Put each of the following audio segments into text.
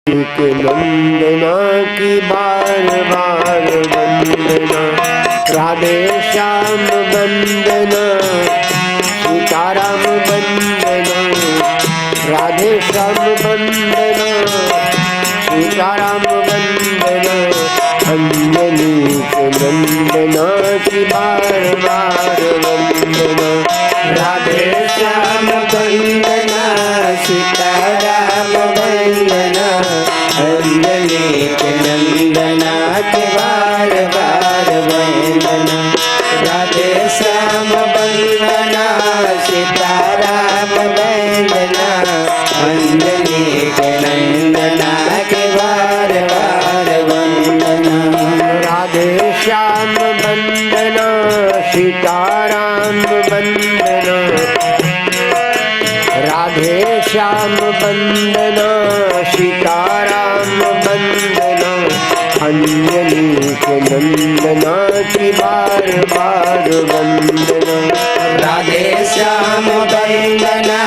के नंदना की बार बार वंदना, राधे श्याम वंदना, सीताराम वंदना, राधे श्याम वंदना, सीताराम वंदना, अंजलि के नंदना की बार बार वंदना, राधे श्याम वंदना, सीताराम वंदना, अंजलि के नंदना के बार बार वंदना, राधे श्याम वंदना, सीताराम वंदना, अंजलि के नंदना के बार बार वंदना, राधे श्याम वंदना, सीताराम वंदना, राधे श्याम वंदना, सीताराम वंदना, अंजलि के नंदना की बार बार वंदना, राधे श्याम वंदना,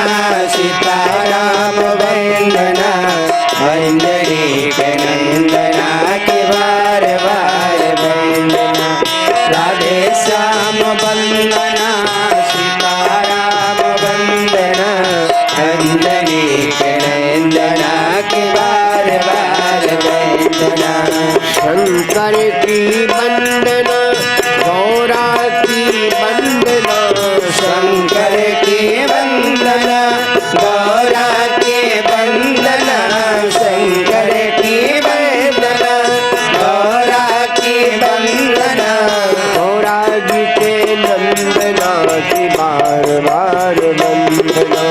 सीताराम वंदना, अंजलि के नंदना की बार बार वंदना, राधे श्याम वंदना, सीताराम वंदना, अंजलि के नंदना की बार बार वंदना, शंकर की वंदना, गौरा की वंदना, शंकर की वंदना, गौरा की वंदना, शंकर की वंदना, गौरा की वंदना, गौरा जी के नंदना की बार बार वंदना,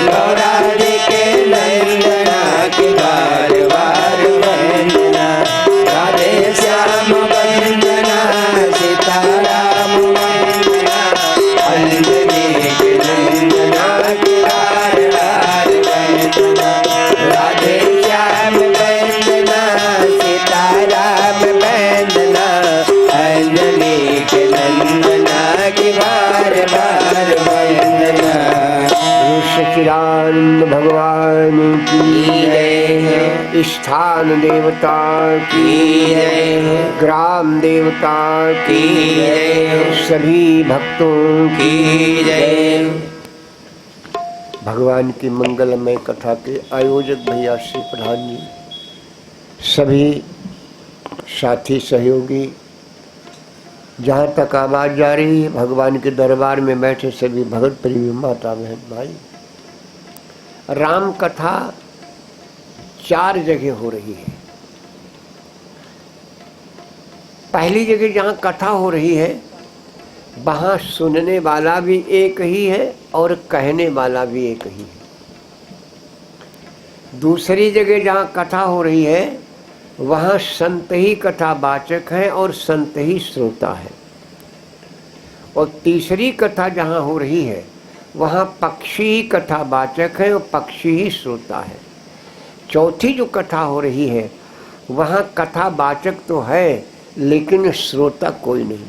गौरा जी के नंदना की बार बार वंदना, राधे श्याम वंदना, सीताराम वंदना, अंजलि के नंदना की बार बार वंदना, राधे श्याम वंदना, सीताराम वंदना, अंजलि के नंदना की बार बार वंदना। सच्चिदानंद भगवान की जय, स्थान देवता की जय, ग्राम देवता की जय, सभी भक्तों की जय। भगवान की मंगलमय कथा के आयोजक भैया श्री प्रधान जी, सभी साथी सहयोगी, जहाँ तक आवाज जा रही है, भगवान के दरबार में बैठे सभी भगत प्रेमी माता बहन भाई, राम कथा 4 जगह हो रही है। पहली जगह जहाँ कथा हो रही है, वहाँ सुनने वाला भी एक ही है और कहने वाला भी एक ही है। दूसरी जगह जहाँ कथा हो रही है, वहाँ संत ही कथावाचक है और संत ही श्रोता है। और तीसरी कथा जहाँ हो रही है, वहाँ पक्षी ही कथावाचक है और पक्षी ही श्रोता है। चौथी जो कथा हो रही है, वहाँ कथावाचक तो है लेकिन श्रोता कोई नहीं।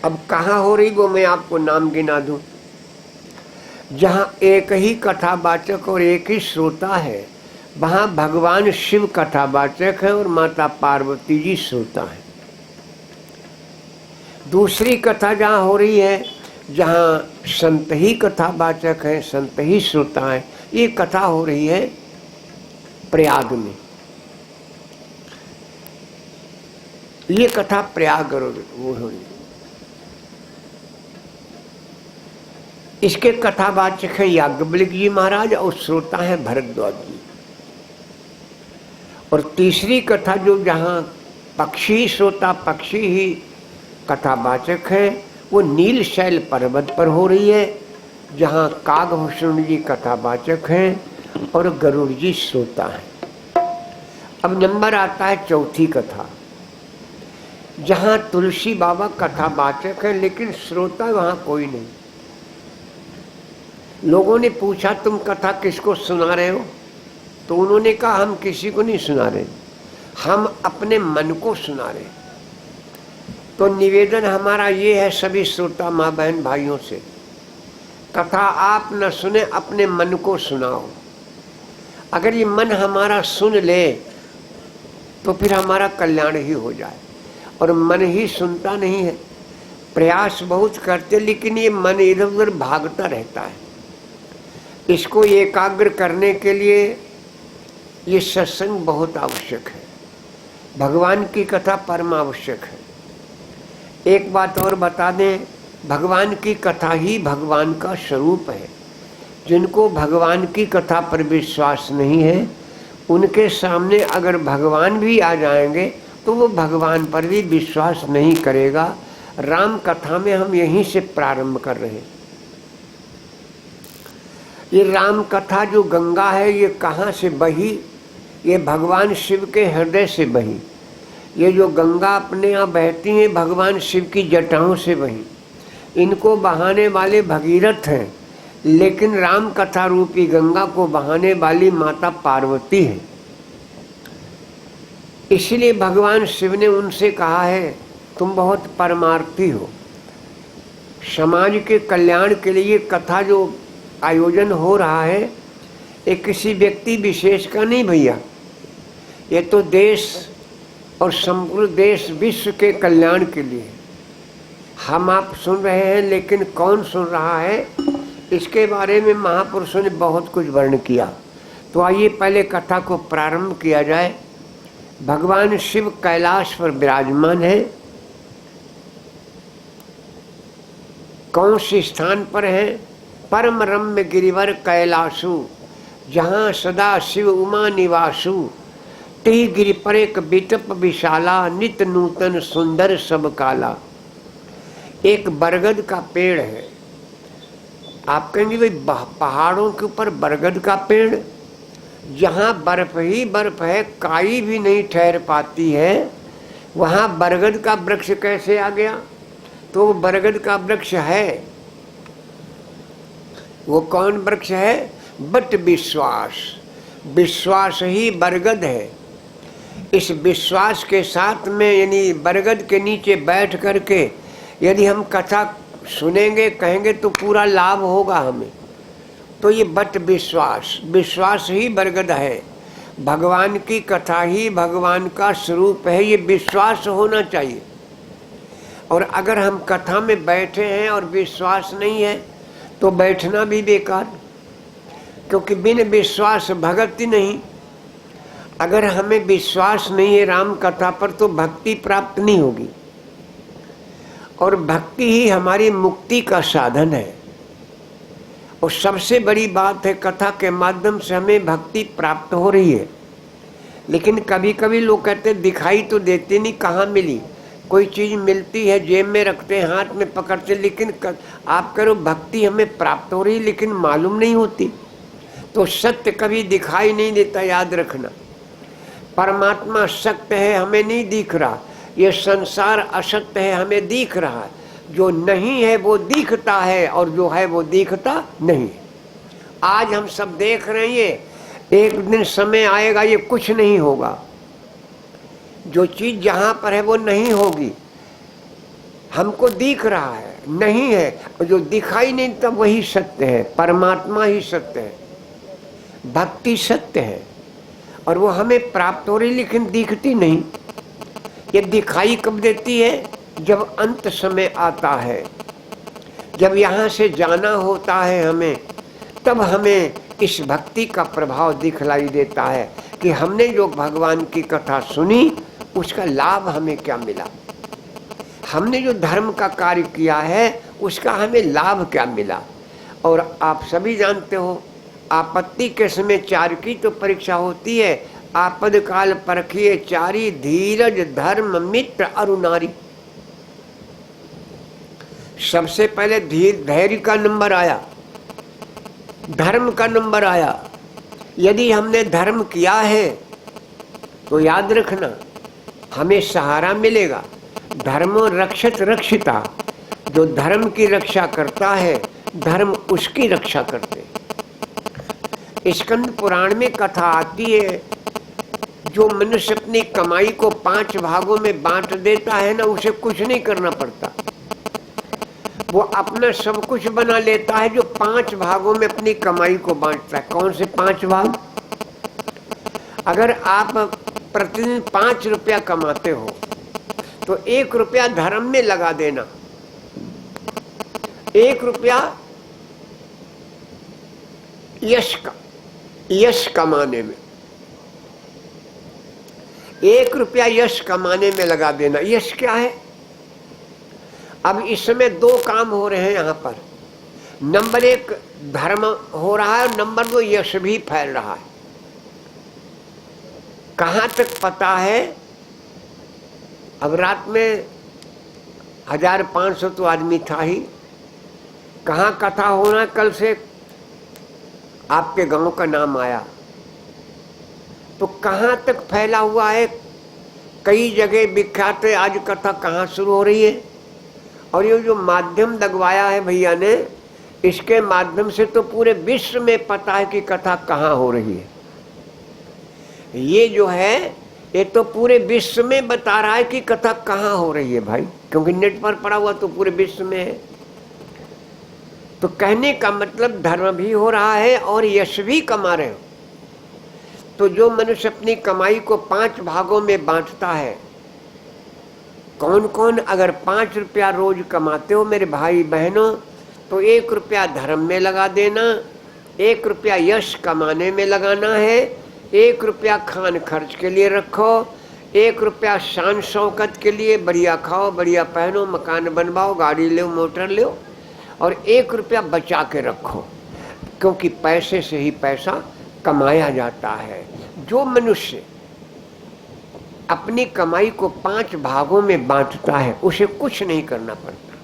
अब कहाँ हो रही वो मैं आपको नाम गिना दूं। जहाँ एक ही कथावाचक और एक ही श्रोता है, वहाँ भगवान शिव कथावाचक है और माता पार्वती जी श्रोता है। दूसरी कथा जहाँ हो रही है, जहाँ संत ही कथावाचक है, संत ही श्रोता है, ये कथा हो रही है प्रयाग में। ये कथा प्रयाग वो हो रही है। इसके कथावाचक है याज्ञवल्क्य जी महाराज और श्रोता है भरद्वाज जी। और तीसरी कथा जो जहाँ पक्षी श्रोता पक्षी ही कथावाचक है, वो नीलशैल पर्वत पर हो रही है, जहाँ कागभूषण जी कथावाचक हैं और गरुड़ जी श्रोता है। अब नंबर आता है चौथी कथा, जहाँ तुलसी बाबा कथावाचक है लेकिन श्रोता वहाँ कोई नहीं। लोगों ने पूछा तुम कथा किसको सुना रहे हो, तो उन्होंने कहा हम किसी को नहीं सुना रहे, हम अपने मन को सुना रहे। तो निवेदन हमारा ये है सभी श्रोता माँ बहन भाइयों से, कथा आप न सुने अपने मन को सुनाओ। अगर ये मन हमारा सुन ले तो फिर हमारा कल्याण ही हो जाए। और मन ही सुनता नहीं है, प्रयास बहुत करते लेकिन ये मन इधर उधर भागता रहता है। इसको एकाग्र करने के लिए ये सत्संग बहुत आवश्यक है, भगवान की कथा परम आवश्यक है। एक बात और बता दें, भगवान की कथा ही भगवान का स्वरूप है। जिनको भगवान की कथा पर विश्वास नहीं है, उनके सामने अगर भगवान भी आ जाएंगे तो वो भगवान पर भी विश्वास नहीं करेगा। राम कथा में हम यहीं से प्रारंभ कर रहे हैं। ये राम कथा जो गंगा है, ये कहाँ से बही? ये भगवान शिव के हृदय से बही। ये जो गंगा अपने यहाँ बहती है, भगवान शिव की जटाओं से बही। इनको बहाने वाले भगीरथ हैं, लेकिन राम कथा रूपी गंगा को बहाने वाली माता पार्वती है। इसलिए भगवान शिव ने उनसे कहा है, तुम बहुत परमार्थी हो, समाज के कल्याण के लिए कथा जो आयोजन हो रहा है, ये किसी व्यक्ति विशेष का नहीं भैया, ये तो देश और संपूर्ण देश विश्व के कल्याण के लिए। हम आप सुन रहे हैं, लेकिन कौन सुन रहा है, इसके बारे में महापुरुषों ने बहुत कुछ वर्णन किया। तो आइए पहले कथा को प्रारंभ किया जाए। भगवान शिव कैलाश पर विराजमान है। कौन से स्थान पर है? परम रम्य गिरिवर कैलाशु, जहाँ सदा शिव उमा निवासु। टिह गिरि पर एक बिटप विशाला, नित नूतन सुंदर सब काला। एक बरगद का पेड़ है। आप कहेंगे भाई पहाड़ों के ऊपर बरगद का पेड़, जहाँ बर्फ ही बर्फ है, काई भी नहीं ठहर पाती है, वहाँ बरगद का वृक्ष कैसे आ गया? तो वो बरगद का वृक्ष है। वो कौन वृक्ष है? बट विश्वास। विश्वास ही बरगद है। इस विश्वास के साथ में, यानी बरगद के नीचे बैठ करके यदि हम कथा सुनेंगे, कहेंगे तो पूरा लाभ होगा हमें। तो ये बट विश्वास, विश्वास ही बरगद है। भगवान की कथा ही भगवान का स्वरूप है, ये विश्वास होना चाहिए। और अगर हम कथा में बैठे हैं और विश्वास नहीं है तो बैठना भी बेकार, क्योंकि बिन विश्वास भक्ति नहीं। अगर हमें विश्वास नहीं है राम कथा पर तो भक्ति प्राप्त नहीं होगी। और भक्ति ही हमारी मुक्ति का साधन है। और सबसे बड़ी बात है, कथा के माध्यम से हमें भक्ति प्राप्त हो रही है। लेकिन कभी कभी लोग कहते दिखाई तो देती नहीं, कहाँ मिली? कोई चीज़ मिलती है, जेब में रखते हैं, हाथ में पकड़ते, लेकिन आप करो भक्ति हमें प्राप्त हो रही, लेकिन मालूम नहीं होती। तो सत्य कभी दिखाई नहीं देता, याद रखना। परमात्मा सत्य है, हमें नहीं दिख रहा। ये संसार असत्य है, हमें दिख रहा है। जो नहीं है वो दिखता है, और जो है वो दिखता नहीं। आज हम सब देख रहे हैं, एक दिन समय आएगा ये कुछ नहीं होगा। जो चीज जहां पर है वो नहीं होगी। हमको दिख रहा है, नहीं है, और जो दिखाई नहीं तब वही सत्य है। परमात्मा ही सत्य है, भक्ति सत्य है, और वो हमें प्राप्त हो रही, लेकिन दिखती नहीं। ये दिखाई कब देती है? जब अंत समय आता है, जब यहाँ से जाना होता है हमें, तब हमें इस भक्ति का प्रभाव दिखलाई देता है कि हमने जो भगवान की कथा सुनी उसका लाभ हमें क्या मिला। हमने जो धर्म का कार्य किया है उसका हमें लाभ क्या मिला। और आप सभी जानते हो, आपत्ति के समय चार की तो परीक्षा होती है। आपद काल परखिए चारी, धीरज धर्म मित्र अरुनारी। सबसे पहले धैर्य का नंबर आया, धर्म का नंबर आया। यदि हमने धर्म किया है तो याद रखना हमें सहारा मिलेगा। धर्मो रक्षित रक्षिता, जो धर्म की रक्षा करता है धर्म उसकी रक्षा करते। स्कंद पुराण में कथा आती है, जो मनुष्य अपनी कमाई को 5 भागों में बांट देता है ना, उसे कुछ नहीं करना पड़ता। वो अपना सब कुछ बना लेता है जो 5 भागों में अपनी कमाई को बांटता है। कौन से 5 भाग? अगर आप प्रतिदिन 5 रुपया कमाते हो तो 1 रुपया धर्म में लगा देना, 1 रुपया यश कमाने में, 1 रुपया यश कमाने में लगा देना। यश क्या है? अब इसमें 2 काम हो रहे हैं यहां पर। नंबर 1 धर्म हो रहा है, नंबर 2 यश भी फैल रहा है। कहां तक पता है? अब रात में 1500 तो आदमी था ही। कहां कथा होना, कल से आपके गांव का नाम आया तो कहां तक फैला हुआ है? कई जगह विख्यात है। आज कथा कहां शुरू हो रही है? और ये जो माध्यम लगवाया है भैया ने, इसके माध्यम से तो पूरे विश्व में पता है कि कथा कहां हो रही है। ये जो है ये तो पूरे विश्व में बता रहा है कि कथा कहां हो रही है भाई, क्योंकि नेट पर पड़ा हुआ तो पूरे विश्व में है। तो कहने का मतलब धर्म भी हो रहा है और यश भी कमा रहे हो। तो जो मनुष्य अपनी कमाई को 5 भागों में बांटता है, कौन कौन? अगर 5 रुपया रोज कमाते हो मेरे भाई बहनों, तो 1 रुपया धर्म में लगा देना, 1 रुपया यश कमाने में लगाना है, 1 रुपया खान खर्च के लिए रखो, 1 रुपया शान शौकत के लिए, बढ़िया खाओ, बढ़िया पहनो, मकान बनवाओ, गाड़ी लो, मोटर लो, और 1 रुपया बचा के रखो, क्योंकि पैसे से ही पैसा कमाया जाता है। जो मनुष्य अपनी कमाई को 5 भागों में बांटता है उसे कुछ नहीं करना पड़ता।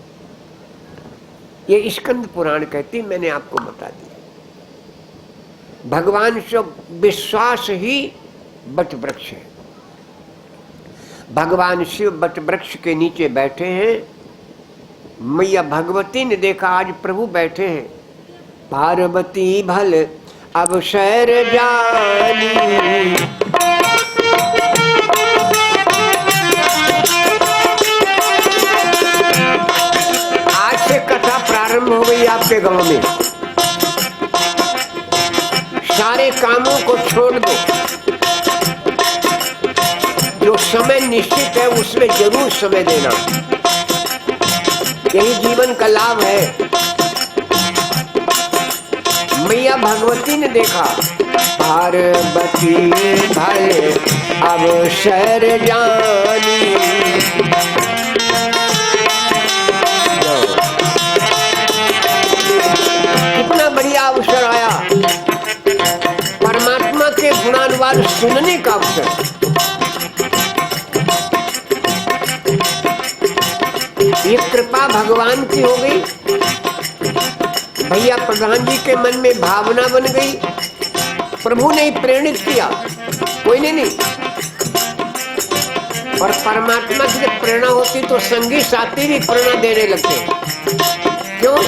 ये स्कंद पुराण कहती, मैंने आपको बता दिया। भगवान से विश्वास ही बट वृक्ष है। भगवान शिव बट वृक्ष के नीचे बैठे हैं। मैया भगवती ने देखा आज प्रभु बैठे हैं। पार्वती भल अवसर जानी, आज से कथा प्रारंभ हो गई आपके गांव में। सारे कामों को छोड़ दो, जो समय निश्चित है उसमें जरूर समय देना, यही जीवन का लाभ है। मैया भगवती ने देखा, पार्वती भले अवसर जानी, कितना बढ़िया अवसर आया, परमात्मा के गुणानुवाद सुनने का अवसर। ये कृपा भगवान की हो गई। भैया प्रधान जी के मन में भावना बन गई, प्रभु ने प्रेरित किया, कोई नहीं। और परमात्मा की जब प्रेरणा होती तो संगी साथी भी प्रेरणा देने लगते। क्यों?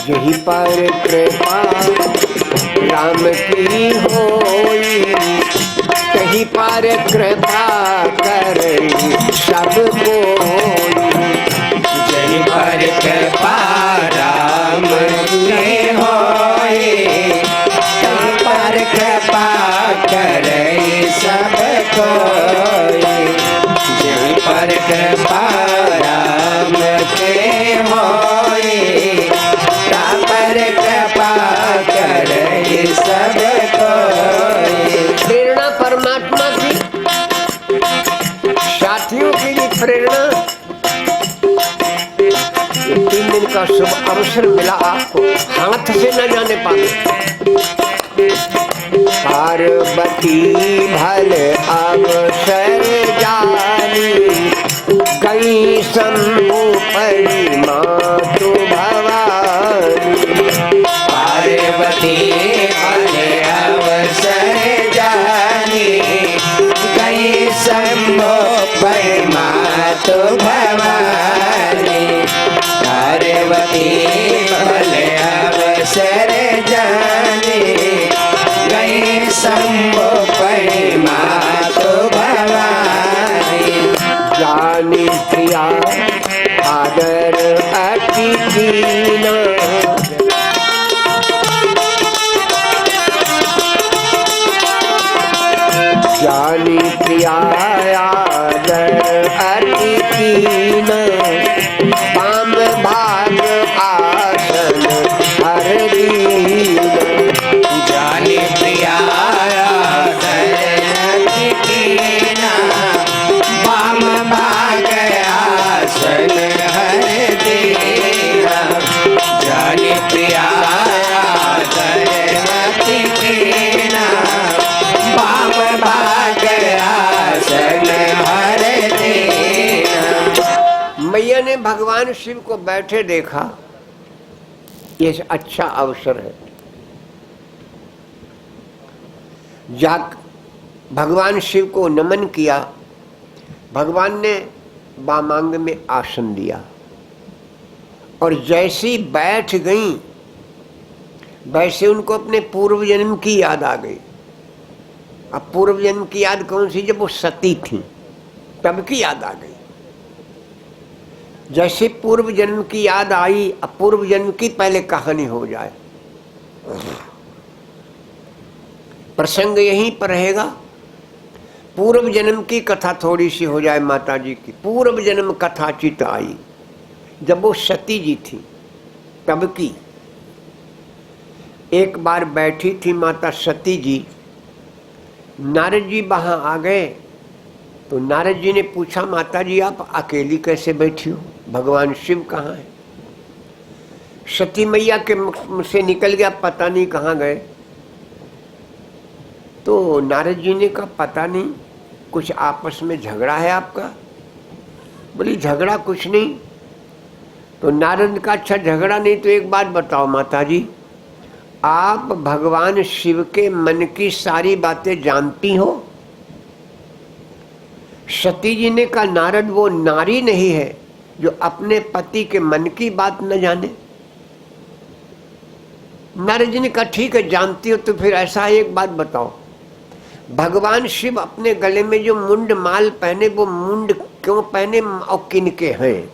यही पर कृपा राम की होई, कहीं पर कृपा कर सब कोई। यही पर कृपा राम की होई, कहीं पर कृपा कर सब कोई। यही पर कृपा राम की होई, पर कृपा कर सब कोई। प्रेरणा परमात्मा की, साथियों की भी प्रेरणा। 3 दिन का शुभ अवसर मिला आपको, हाथ से न जाने पाते। पार्वती भल अवसर जानी, गई शंभु परी मातु भवानी। पार्वती भल अवसर जानी, गई शंभु परी मातु भवानी। पार्वती भल अवसर जानी, गई शंभु परी मातु भवानी। जानी प्रिया आदर अति दीना, प्रिया आदर अति कीन, पाम भाग आसन हर दीन। जाने प्रिया अति कीना, पाम भाग आसन हर दीना। जाने प्रिया अति कीना, पाम भाग आसन हर दीना। मैया ने भगवान शिव को बैठे देखा, ये अच्छा अवसर है। जाक भगवान शिव को नमन किया। भगवान ने वामांग में आसन दिया और जैसी बैठ गई वैसे उनको अपने पूर्व जन्म की याद आ गई। अब पूर्व जन्म की याद कौन सी? जब वो सती थी तब की याद आ गई। जैसे पूर्व जन्म की याद आई, अब पूर्व जन्म की पहले कहानी हो जाए। प्रसंग यहीं पर रहेगा। पूर्व जन्म की कथा थोड़ी सी हो जाए माता जी की। पूर्व जन्म कथा चित आई जब वो सती जी थी तब की। एक बार बैठी थी माता सती जी, नारद जी वहां आ गए तो नारद जी ने पूछा, माता जी आप अकेली कैसे बैठी हो? भगवान शिव कहाँ है? सती मैया के मुख से निकल गया, पता नहीं कहाँ गए। तो नारद जी ने कहा पता नहीं, कुछ आपस में झगड़ा है आपका? बोली झगड़ा कुछ नहीं। तो नारद का अच्छा झगड़ा नहीं तो एक बात बताओ माता जी, आप भगवान शिव के मन की सारी बातें जानती हो? सती जी ने कहा नारद वो नारी नहीं है जो अपने पति के मन की बात न जाने। नारद जी ने कहा ठीक है जानती हो तो फिर ऐसा एक बात बताओ, भगवान शिव अपने गले में जो मुंड माल पहने वो मुंड क्यों पहने और किनके हैं?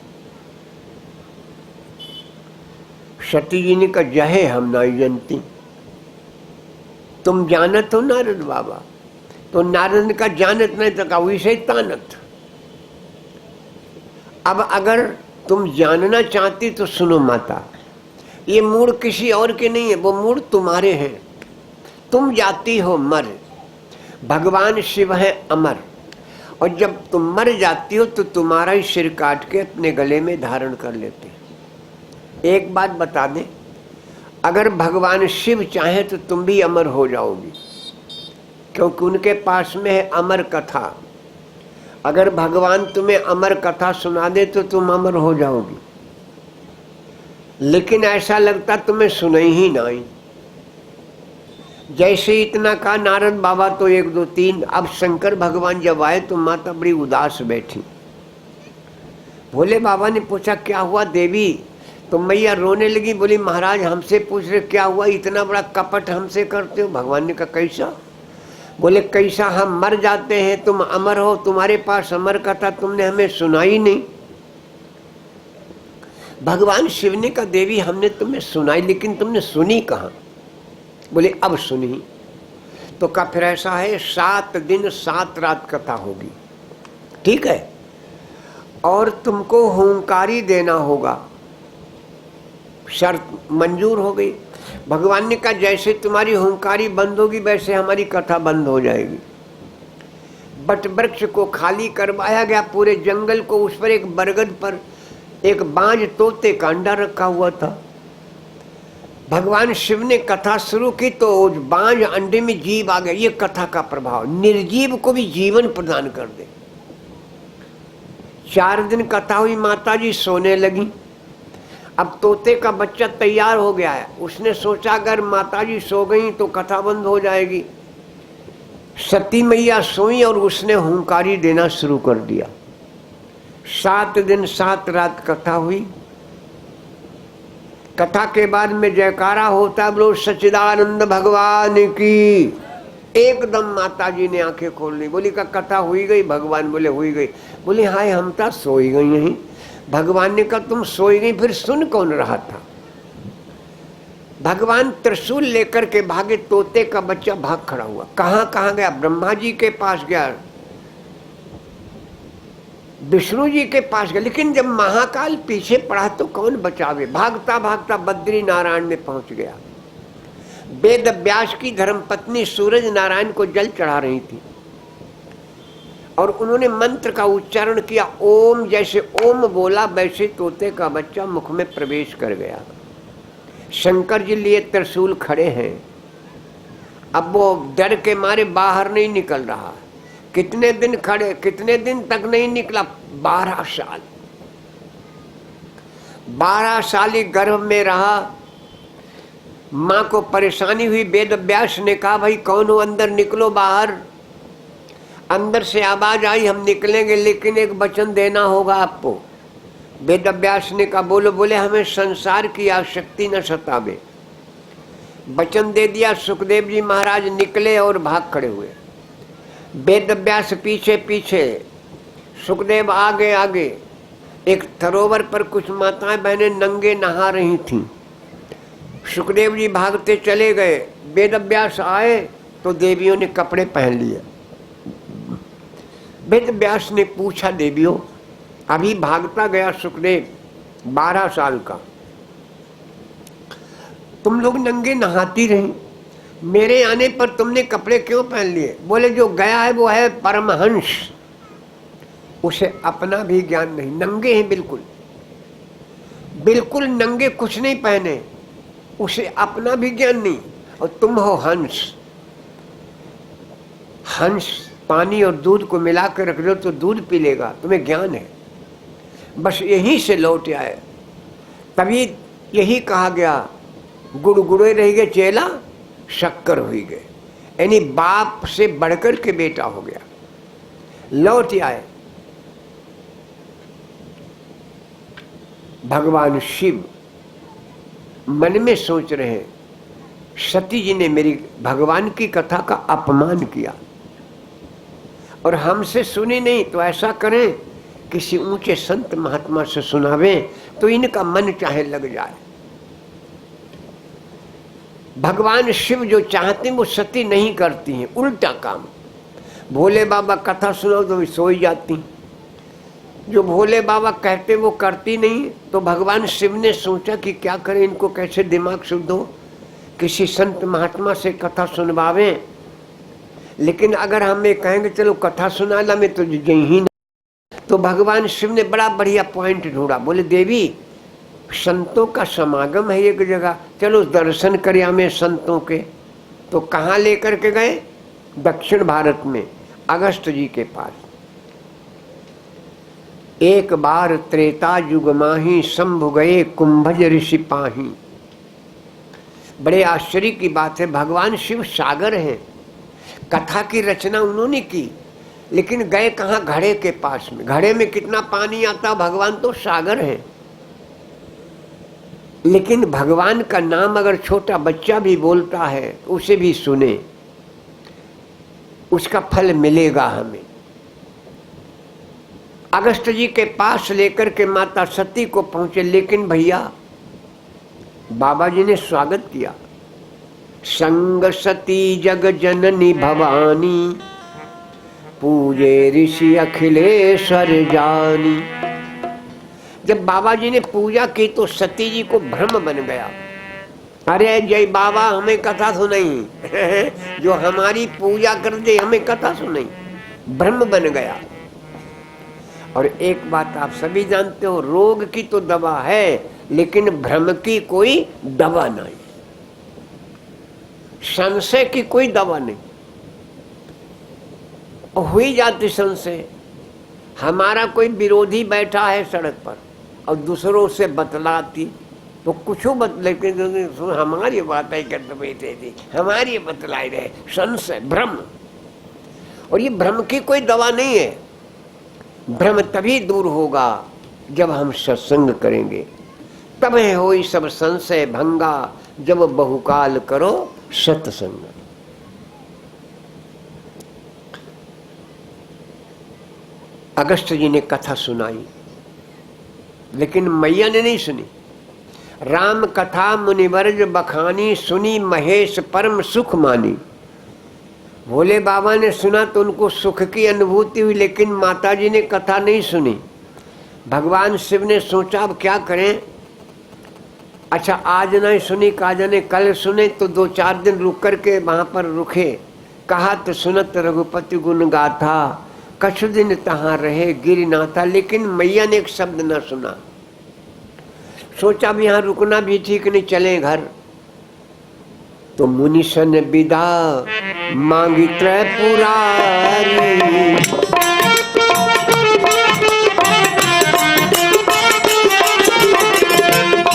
सती जी ने कहा जहे हम नहीं जानती, तुम जानत हो नारद बाबा? तो नारद का जानत नहीं तो कहा वैसे तानत। अब अगर तुम जानना चाहती तो सुनो माता, ये मूड किसी और के नहीं है, वो मूड तुम्हारे हैं। तुम जाती हो मर, भगवान शिव है अमर, और जब तुम मर जाती हो तो तुम्हारा ही सिर काट के अपने गले में धारण कर लेते हैं। एक बात बता दें, अगर भगवान शिव चाहे तो तुम भी अमर हो जाओगी, क्योंकि उनके पास में है अमर कथा। अगर भगवान तुम्हें अमर कथा सुना दे तो तुम अमर हो जाओगी, लेकिन ऐसा लगता तुम्हें सुनाई ही नहीं। जैसे इतना कहा नारद बाबा तो 1 2 3। अब शंकर भगवान जब आए तो माता बड़ी उदास बैठी। भोले बाबा ने पूछा क्या हुआ देवी? तो मैया रोने लगी, बोली महाराज हमसे पूछ रहे क्या हुआ, इतना बड़ा कपट हमसे करते हो? भगवान ने कहा कैसा? बोले कैसा, हम मर जाते हैं तुम अमर हो, तुम्हारे पास अमर कथा तुमने हमें सुनाई नहीं। भगवान शिव ने कहा देवी हमने तुम्हें सुनाई लेकिन तुमने सुनी कहाँ? बोले अब सुनी। तो कहा फिर ऐसा है 7 दिन 7 रात कथा होगी, ठीक है, और तुमको हुंकारी देना होगा। शर्त मंजूर हो गई। भगवान ने कहा जैसे तुम्हारी हुंकारी बंद होगी वैसे हमारी कथा बंद हो जाएगी। बट वृक्ष को खाली करवाया गया, पूरे जंगल को। उस पर एक बरगद पर एक बांज तोते का अंडा रखा हुआ था। भगवान शिव ने कथा शुरू की तो उस बांज अंडे में जीव आ गया। ये कथा का प्रभाव, निर्जीव को भी जीवन प्रदान कर दे। 4 दिन कथा हुई, माता जी सोने लगी। अब तोते का बच्चा तैयार हो गया है। उसने सोचा अगर माताजी सो गई तो कथा बंद हो जाएगी। सती मैया सोई और उसने हुंकारी देना शुरू कर दिया। 7 दिन 7 रात कथा हुई। कथा के बाद में जयकारा होता है, बोलो सच्चिदानंद भगवान की। एकदम माताजी ने आंखें खोल ली। बोली का कथा हुई गई? भगवान बोले हुई गई। बोले हाय हम तो सोई गई नहीं। भगवान ने कहा तुम सोई गई, फिर सुन कौन रहा था? भगवान त्रिशूल लेकर के भागे, तोते का बच्चा भाग खड़ा हुआ। कहाँ कहाँ गया? ब्रह्मा जी के पास गया, विष्णु जी के पास गए, लेकिन जब महाकाल पीछे पड़ा तो कौन बचावे। भागता भागता बद्री नारायण में पहुंच गया। वेद व्यास की धर्मपत्नी सूरज नारायण को जल चढ़ा रही थी और उन्होंने मंत्र का उच्चारण किया। ओम, जैसे ओम बोला वैसे तोते का बच्चा मुख में प्रवेश कर गया। शंकर जी लिए त्रिशूल खड़े हैं। अब वो डर के मारे बाहर नहीं निकल रहा। कितने दिन खड़े, कितने दिन तक नहीं निकला? 12 साल। 12 साल ही गर्भ में रहा। मां को परेशानी हुई। वेद व्यास ने कहा भाई कौन हो, अंदर निकलो बाहर। अंदर से आवाज आई हम निकलेंगे लेकिन एक वचन देना होगा आपको। वेद व्यास ने कहा बोलो। बोले हमें संसार की आसक्ति न सतावे। वचन दे दिया। सुखदेव जी महाराज निकले और भाग खड़े हुए। वेद व्यास पीछे पीछे, सुखदेव आगे आगे। एक सरोवर पर कुछ माताएं बहनें नंगे नहा रही थीं। सुखदेव जी भागते चले गए। वेद व्यास आए तो देवियों ने कपड़े पहन लिए। वेद व्यास ने पूछा देवियों, अभी भागता गया सुखदेव 12 साल का, तुम लोग नंगे नहाती रही, मेरे आने पर तुमने कपड़े क्यों पहन लिए? बोले जो गया है वो है परमहंस, उसे अपना भी ज्ञान नहीं। नंगे हैं बिल्कुल, बिल्कुल नंगे, कुछ नहीं पहने, उसे अपना भी ज्ञान नहीं। और तुम हो हंस। हंस पानी और दूध को मिला कर रख दो तो दूध पी लेगा, तुम्हें ज्ञान है। बस यहीं से लौट आए। तभी यही कहा गया गुड़गुड़े रह गए चेला शक्कर हुई गए, यानी बाप से बढ़कर के बेटा हो गया। लौट आए। भगवान शिव मन में सोच रहे हैं सती जी ने मेरी भगवान की कथा का अपमान किया और हमसे सुनी नहीं, तो ऐसा करें किसी ऊंचे संत महात्मा से सुनावें तो इनका मन चाहे लग जाए। भगवान शिव जो चाहते हैं वो सती नहीं करती हैं, उल्टा काम। भोले बाबा कथा सुनाओ तो सो ही जाती, जो भोले बाबा कहते वो करती नहीं। तो भगवान शिव ने सोचा कि क्या करें, इनको कैसे दिमाग शुद्ध हो, किसी संत महात्मा से कथा सुनवावें। लेकिन अगर हम ये कहेंगे चलो कथा सुना ला में तो यही नहीं, तो भगवान शिव ने बड़ा बढ़िया पॉइंट ढूंढा। बोले देवी संतों का समागम है एक जगह, चलो दर्शन करें हमें संतों के। तो कहाँ लेकर के गए? दक्षिण भारत में अगस्त जी के पास। एक बार त्रेता युग माही शंभु गए कुंभज ऋषि पाही। बड़े आश्चर्य की बात है, भगवान शिव सागर हैं। कथा की रचना उन्होंने की, लेकिन गए कहाँ? घड़े के पास में। घड़े में कितना पानी आता, भगवान तो सागर है। लेकिन भगवान का नाम अगर छोटा बच्चा भी बोलता है तो उसे भी सुने, उसका फल मिलेगा हमें। अगस्त जी के पास लेकर के माता सती को पहुंचे, लेकिन भैया बाबा जी ने स्वागत किया। संग सती जग जननी भवानी, पूजे ऋषि अखिलेश्वर जानी। जब बाबा जी ने पूजा की तो सती जी को भ्रम बन गया। अरे जय बाबा हमें कथा सुनाई जो हमारी पूजा कर दे हमें कथा सुनाई, भ्रम बन गया। और एक बात आप सभी जानते हो, रोग की तो दवा है लेकिन भ्रम की कोई दवा नहीं, संशय की कोई दवा नहीं। हुई जाती संशय। हमारा कोई विरोधी बैठा है सड़क पर और दूसरों से बतलाती तो कुछ लेकिन हमारी बात ही करते बैठे थी, हमारी बतलाई रहे, संशय भ्रम। और ये भ्रम की कोई दवा नहीं है। भ्रम तभी दूर होगा जब हम सत्संग करेंगे, तब है होई सब संशय भंगा, जब बहुकाल करो सत्संग। अगस्त जी ने कथा सुनाई, लेकिन मैया ने नहीं सुनी। राम कथा मुनिवर्ज बखानी, सुनी महेश परम सुख मानी। भोले बाबा ने सुना तो उनको सुख की अनुभूति हुई, लेकिन माताजी ने कथा नहीं सुनी। भगवान शिव ने सोचा अब क्या करें, अच्छा आज नहीं सुनी का जाने कल सुने, तो 2-4 दिन रुक करके वहां पर रुके। कहा तो सुनत रघुपति गुण गाथा, कछु दिन तहां रहे गिरिनाथा। लेकिन मैया ने एक शब्द न सुना। सोचा अब यहाँ रुकना भी ठीक नहीं, चले घर। तो मुनिशन विदा मांगी त्रिपुरारी,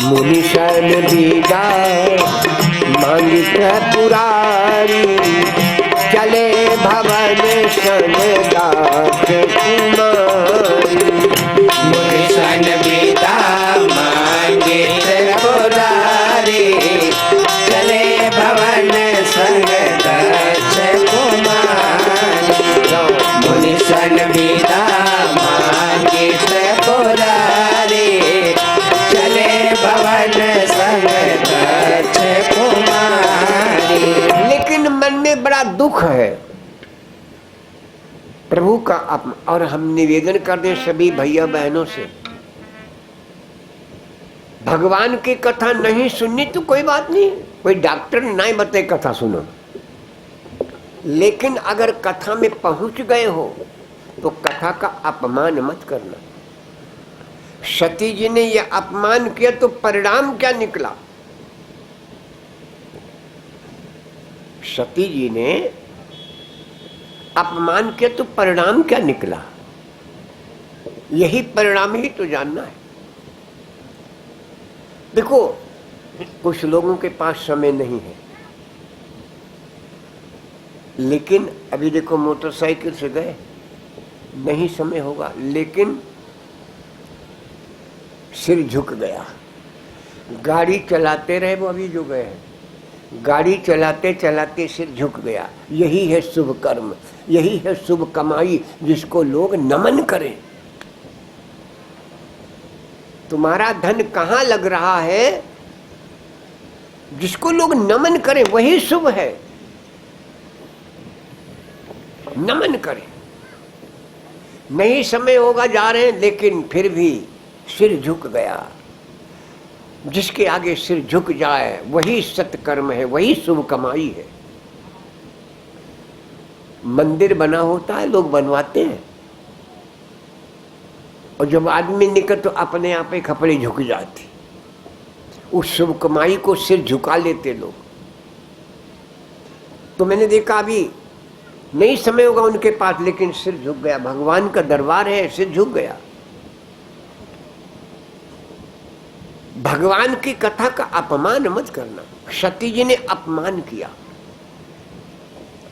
मुनिशन विदा मांगी त्रिपुरारी, चले भवन सनदास कुमारी। मुनिशन विदा मांगे त्रिपुरारी, चले भवन संग दक्ष कुमारी। मुनिशन विदा मांगे त्रिपुरारी, चले भवन संग दक्ष कुमारी। लेकिन मन में बड़ा दुख है प्रभु का। और हम निवेदन कर दें सभी भैया बहनों से, भगवान की कथा नहीं सुननी तो कोई बात नहीं, कोई डॉक्टर नहीं बताए कथा सुनो, लेकिन अगर कथा में पहुंच गए हो तो कथा का अपमान मत करना। सती जी ने यह अपमान किया तो परिणाम क्या निकला? सती जी ने अपमान किया तो परिणाम क्या निकला? यही परिणाम ही तो जानना है। देखो कुछ लोगों के पास समय नहीं है, लेकिन अभी देखो मोटरसाइकिल से गए, नहीं समय होगा, लेकिन सिर झुक गया। गाड़ी चलाते रहे, वो अभी जो गए हैं, गाड़ी चलाते चलाते सिर झुक गया। यही है शुभ कर्म, यही है शुभ कमाई, जिसको लोग नमन करें। तुम्हारा धन कहाँ लग रहा है, जिसको लोग नमन करें वही शुभ है। नमन करें। नहीं समय होगा, जा रहे हैं, लेकिन फिर भी सिर झुक गया। जिसके आगे सिर झुक जाए वही सत्कर्म है, वही शुभ कमाई है। मंदिर बना होता है, लोग बनवाते हैं, और जब आदमी निकल तो अपने आप ही खपड़ी झुक जाती। उस शुभ कमाई को सिर झुका लेते लोग। तो मैंने देखा अभी नहीं समय होगा उनके पास, लेकिन सिर झुक गया। भगवान का दरबार है, सिर झुक गया। भगवान की कथा का अपमान मत करना। सती जी ने अपमान किया,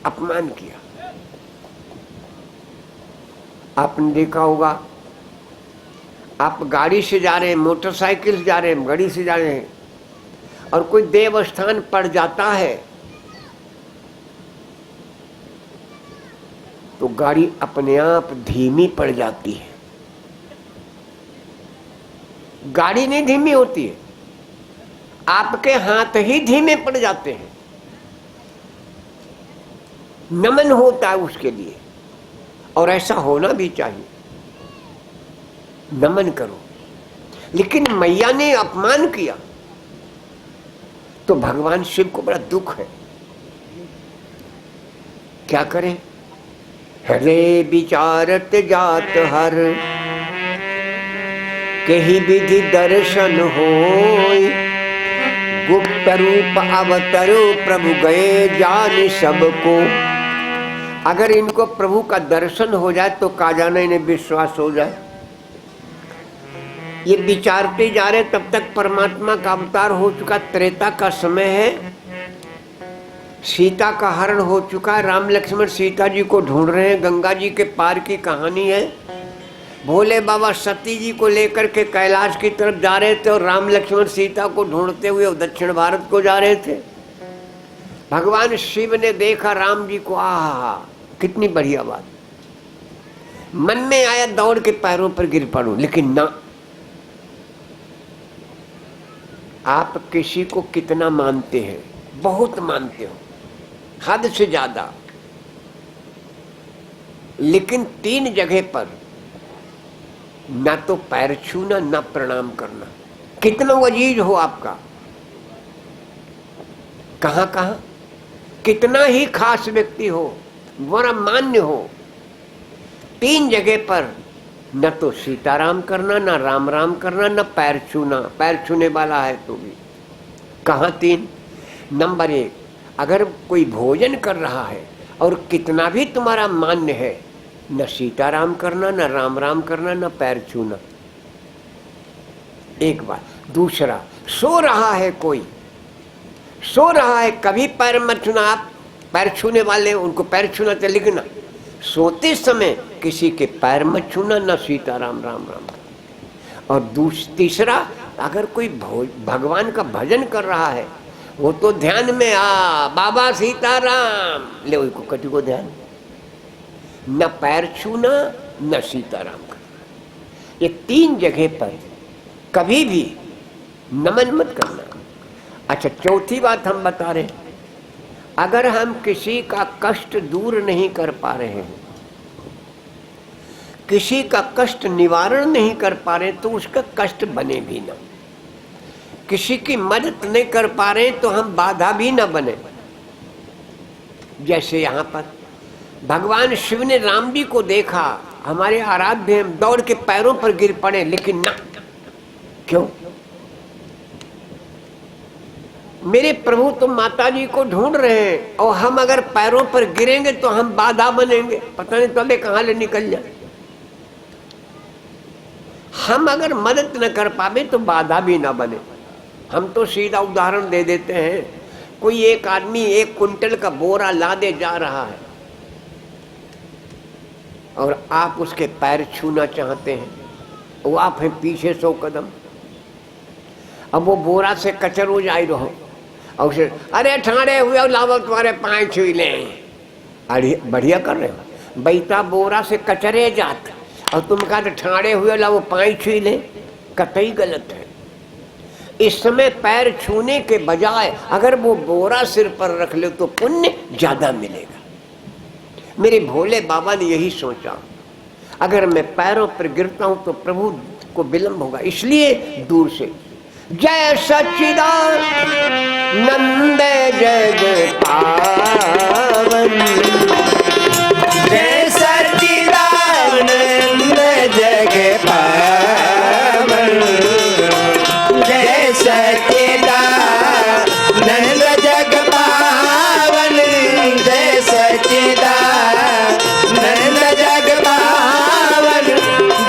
अपमान किया। आपने देखा होगा, आप गाड़ी से जा रहे हैं, मोटरसाइकिल से जा रहे हैं, गाड़ी से जा रहे हैं, और कोई देव स्थान पड़ जाता है तो गाड़ी अपने आप धीमी पड़ जाती है। गाड़ी नहीं धीमी होती है, आपके हाथ ही धीमे पड़ जाते हैं। नमन होता है उसके लिए, और ऐसा होना भी चाहिए। नमन करो। लेकिन मैया ने अपमान किया तो भगवान शिव को बड़ा दुख है। क्या करें? हरे विचारत जात हर, कही विधि दर्शन होय, गुप्त रूप अवतरो प्रभु गए जान सबको। अगर इनको प्रभु का दर्शन हो जाए तो का जाने इन्हें विश्वास हो जाए। ये विचारते जा रहे, तब तक परमात्मा का अवतार हो चुका। त्रेता का समय है, सीता का हरण हो चुका। राम लक्ष्मण सीता जी को ढूंढ रहे हैं। गंगा जी के पार की कहानी है। भोले बाबा सती जी को लेकर के कैलाश की तरफ जा रहे थे, और राम लक्ष्मण सीता को ढूंढते हुए दक्षिण भारत को जा रहे थे। भगवान शिव ने देखा राम जी को, आहा कितनी बढ़िया बात। मन में आया दौड़ के पैरों पर गिर पड़ूं, लेकिन ना। आप किसी को कितना मानते हैं? बहुत मानते हो, हद से ज्यादा। लेकिन 3 जगह पर ना तो पैर छूना ना प्रणाम करना। कितना वजीज हो आपका, कहां कहां, कितना ही खास व्यक्ति हो, बड़ा मान्य हो, 3 जगह पर न तो सीताराम करना, न राम राम करना, न पैर छूना। पैर छूने वाला है तो भी कहां 3? नंबर 1, अगर कोई भोजन कर रहा है और कितना भी तुम्हारा मान्य है, न सीताराम करना, न राम राम करना, न पैर छूना। एक बात। दूसरा, सो रहा है कोई, सो रहा है, कभी पैर मत छूना। आप पैर छूने वाले उनको पैर छूना चाहिए, लेकिन सोते समय किसी के पैर मत छूना, न सीताराम राम राम। और तीसरा, अगर कोई भगवान का भजन कर रहा है, वो तो ध्यान में बाबा सीताराम ले, उसको कटी को ध्यान, न पैर छूना न सीताराम करना। ये 3 जगह पर कभी भी नमन मत करना। अच्छा, चौथी बात हम बता रहे, अगर हम किसी का कष्ट दूर नहीं कर पा रहे हैं, किसी का कष्ट निवारण नहीं कर पा रहे, तो उसका कष्ट बने भी ना। किसी की मदद नहीं कर पा रहे तो हम बाधा भी ना बने। जैसे यहां पर भगवान शिव ने राम जी को देखा, हमारे आराध्य दौड़ के पैरों पर गिर पड़े, लेकिन ना, क्यों? मेरे प्रभु तो माता जी को ढूंढ रहे हैं, और हम अगर पैरों पर गिरेंगे तो हम बाधा बनेंगे, पता नहीं तले कहां ले निकल जाए। हम अगर मदद न कर पावे तो बाधा भी ना बने। हम तो सीधा उदाहरण दे देते हैं, कोई एक आदमी 1 कुंटल का बोरा लादे जा रहा है और आप उसके पैर छूना चाहते हैं, वो आप हैं पीछे 100 कदम। अब वो बोरा से कचर हो जाए रहो, और उसे अरे ठाणे हुए लावो तुम्हारे पाँव छुई ले, अरे बढ़िया कर रहे हो, बैठा बोरा से कचरे जात और तुम कहते ठाणे हुए लावो पाँव छुई ले, कतई गलत है। इस समय पैर छूने के बजाय अगर वो बोरा सिर पर रख ले तो पुण्य ज्यादा मिलेगा। मेरे भोले बाबा ने यही सोचा, अगर मैं पैरों पर गिरता हूं तो प्रभु को विलंब होगा, इसलिए दूर से जय सच्चिदानंद जय पावन, जय सच्चिदानंद जग पावन, जय सच्चिदानंद जग पावन, जय सच्चिदानंद जग पावन,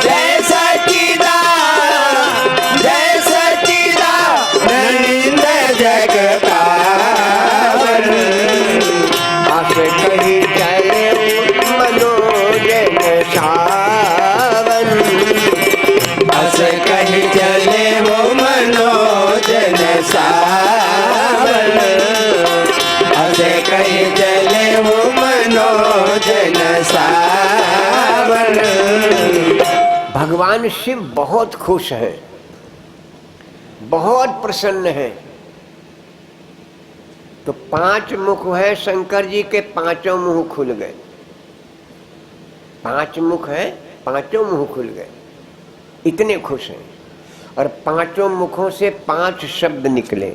जय सच्चिदानंद जग पावन। आस कहीं चले मनोजन सावन, अस कहीं चले वो मनोजन सावन, अस कहीं चले वो मनोजन सावन। भगवान शिव बहुत खुश है, बहुत प्रसन्न है। तो 5 मुख है शंकर जी के, 5 मुंह खुल गए। 5 मुख है, 5 मुंह खुल गए, इतने खुश हैं। और 5 मुखों से 5 शब्द निकले,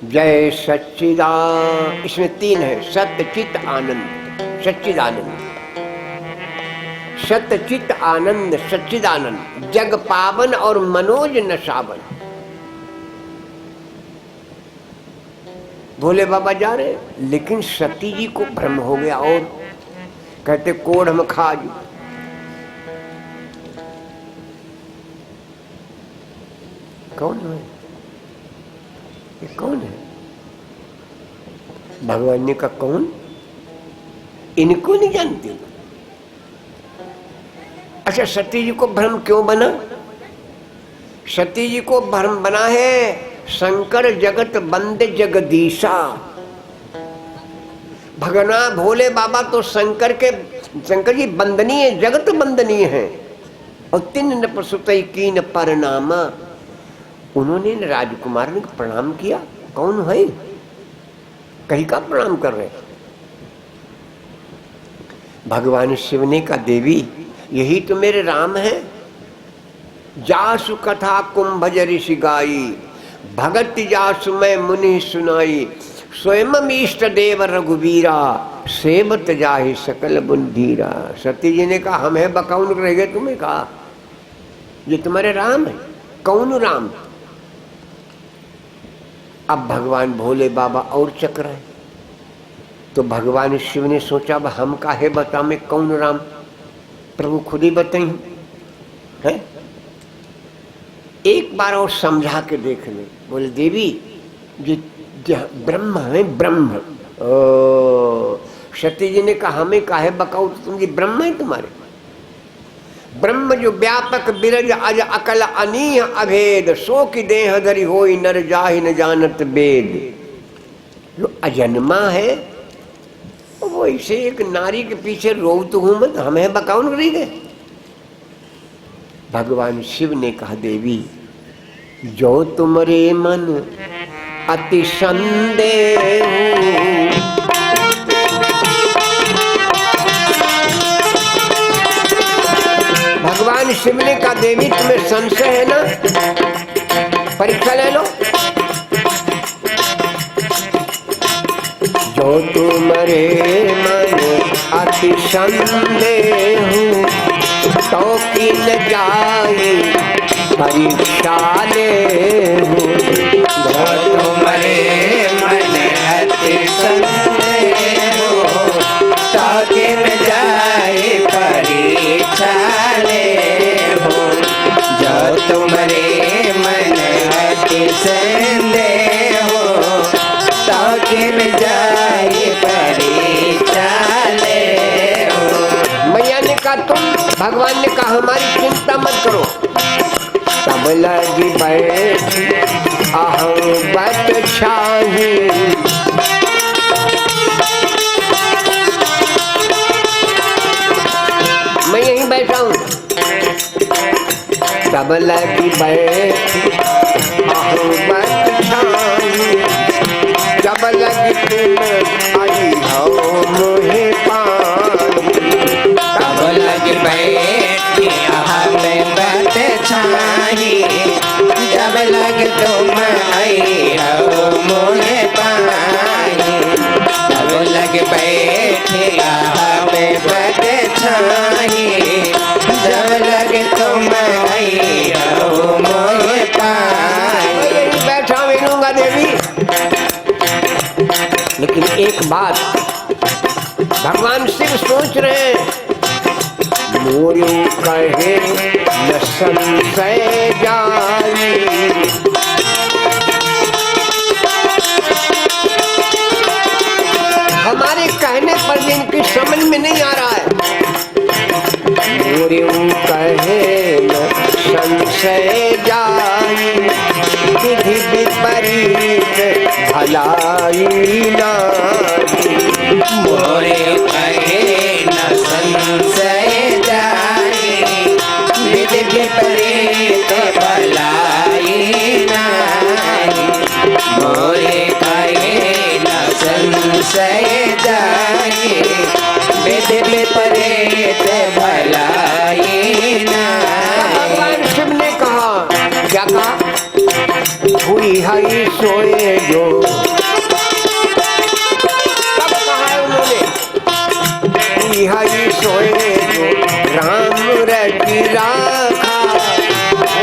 जय सच्चिदानंद। इसमें 3 है, सत्य चित आनंद, सच्चिदानंद, सत्य चित आनंद, सच्चिदानंद, जग पावन और मनोज नशावन। भोले बाबा जा रहे, लेकिन सती जी को भ्रम हो गया और कहते कोढ़ हम खाज। कौन है ये, कौन है? भगवान ने कहा कौन, इनको नहीं जानती। अच्छा, सती जी को भ्रम क्यों बना? सती जी को भ्रम बना है, शंकर जगत बंद जगदीशा। भगना भोले बाबा तो शंकर जी बंदनीय, जगत बंदनीय है। और 3 न प्रसुतई कीन परनामा, उन्होंने राजकुमार ने प्रणाम किया। कौन है? कहीं का प्रणाम कर रहे? भगवान शिव ने कहा देवी यही तो मेरे राम हैं। जासु कथा कुंभज ऋषि गाई, भगत जासु मैं मुनि सुनाई, स्वयं इष्ट देव रघुवीरा, सेवत जाहि सकल बुंधीरा। सती जी ने कहा हम है बकौन रह गए, तुम्हें कहा ये तुम्हारे राम है, कौन राम? अब भगवान भोले बाबा और चक्र है। तो भगवान शिव ने सोचा अब हम काहे बता में कौन राम, प्रभु खुद ही बताई है। एक बार और समझा के देख ले। बोले देवी ये ब्रह्म है, ब्रह्म। ओ सती जी ने कहा हमें काहे बकाऊ, तो तुम ये ब्रह्म है तुम्हारे। ब्रह्म जो व्यापक बिरज अज अकल अनीह अभेद, सो की देह धरी होई नर जाहि न जानत वेद। जो अजन्मा है वो ऐसे एक नारी के पीछे रोत हूं मत, हमें बकाउन करी गए। भगवान शिव ने कहा देवी जो तुमरे मन अति संदेह, भगवान शिव ने कहा देवी तुम्हें संशय है ना, परीक्षा ले लो। जो तुमरे मन अति संदेह, तो की न जाए परीक्षा ले। जो तुम्हारे मन अति संदेह, तो की न जाए परीक्षा ले। जो तुम्हारे मन अति संदेह, तो की न जाए परीक्षा ले। मैया ने कहा तुम, भगवान ने कहा हमारी चिंता मत करो। तब लगी बैठ अहं बट छाही, मैं यहीं बैठा हूं। तब लगी बैठ अहं बट छाही, जब लगी तुम आई हो मुझे पानी। तब लग बैठी हमें बट छाही, जब लग तुम आई हो मुझे पानी। तब लग बैठी हमें बट छाही, जब लग तुम आई हो मुझे पानी। बैठा मिलूंगा देवी। लेकिन एक बात भगवान शिव सोच रहे हैं, मोरू कहे न संशय जाई। हमारे कहने पर भी इनकी समझ में नहीं आ रहा है। मोरू कहे न संशय जाई, विधि विपरीत भलाई नारी। मोरे कहे न संशय जाई, विधि विपरीत भलाई नारी। मोरे कहे न संशय जाई, विधि विपरीत भलाई नारी। भगवान शिव ने कहा, क्या कहा? हुई है सोए जो, तब कहा है उन्होंने, हुई है सोए जो राम रति राखा।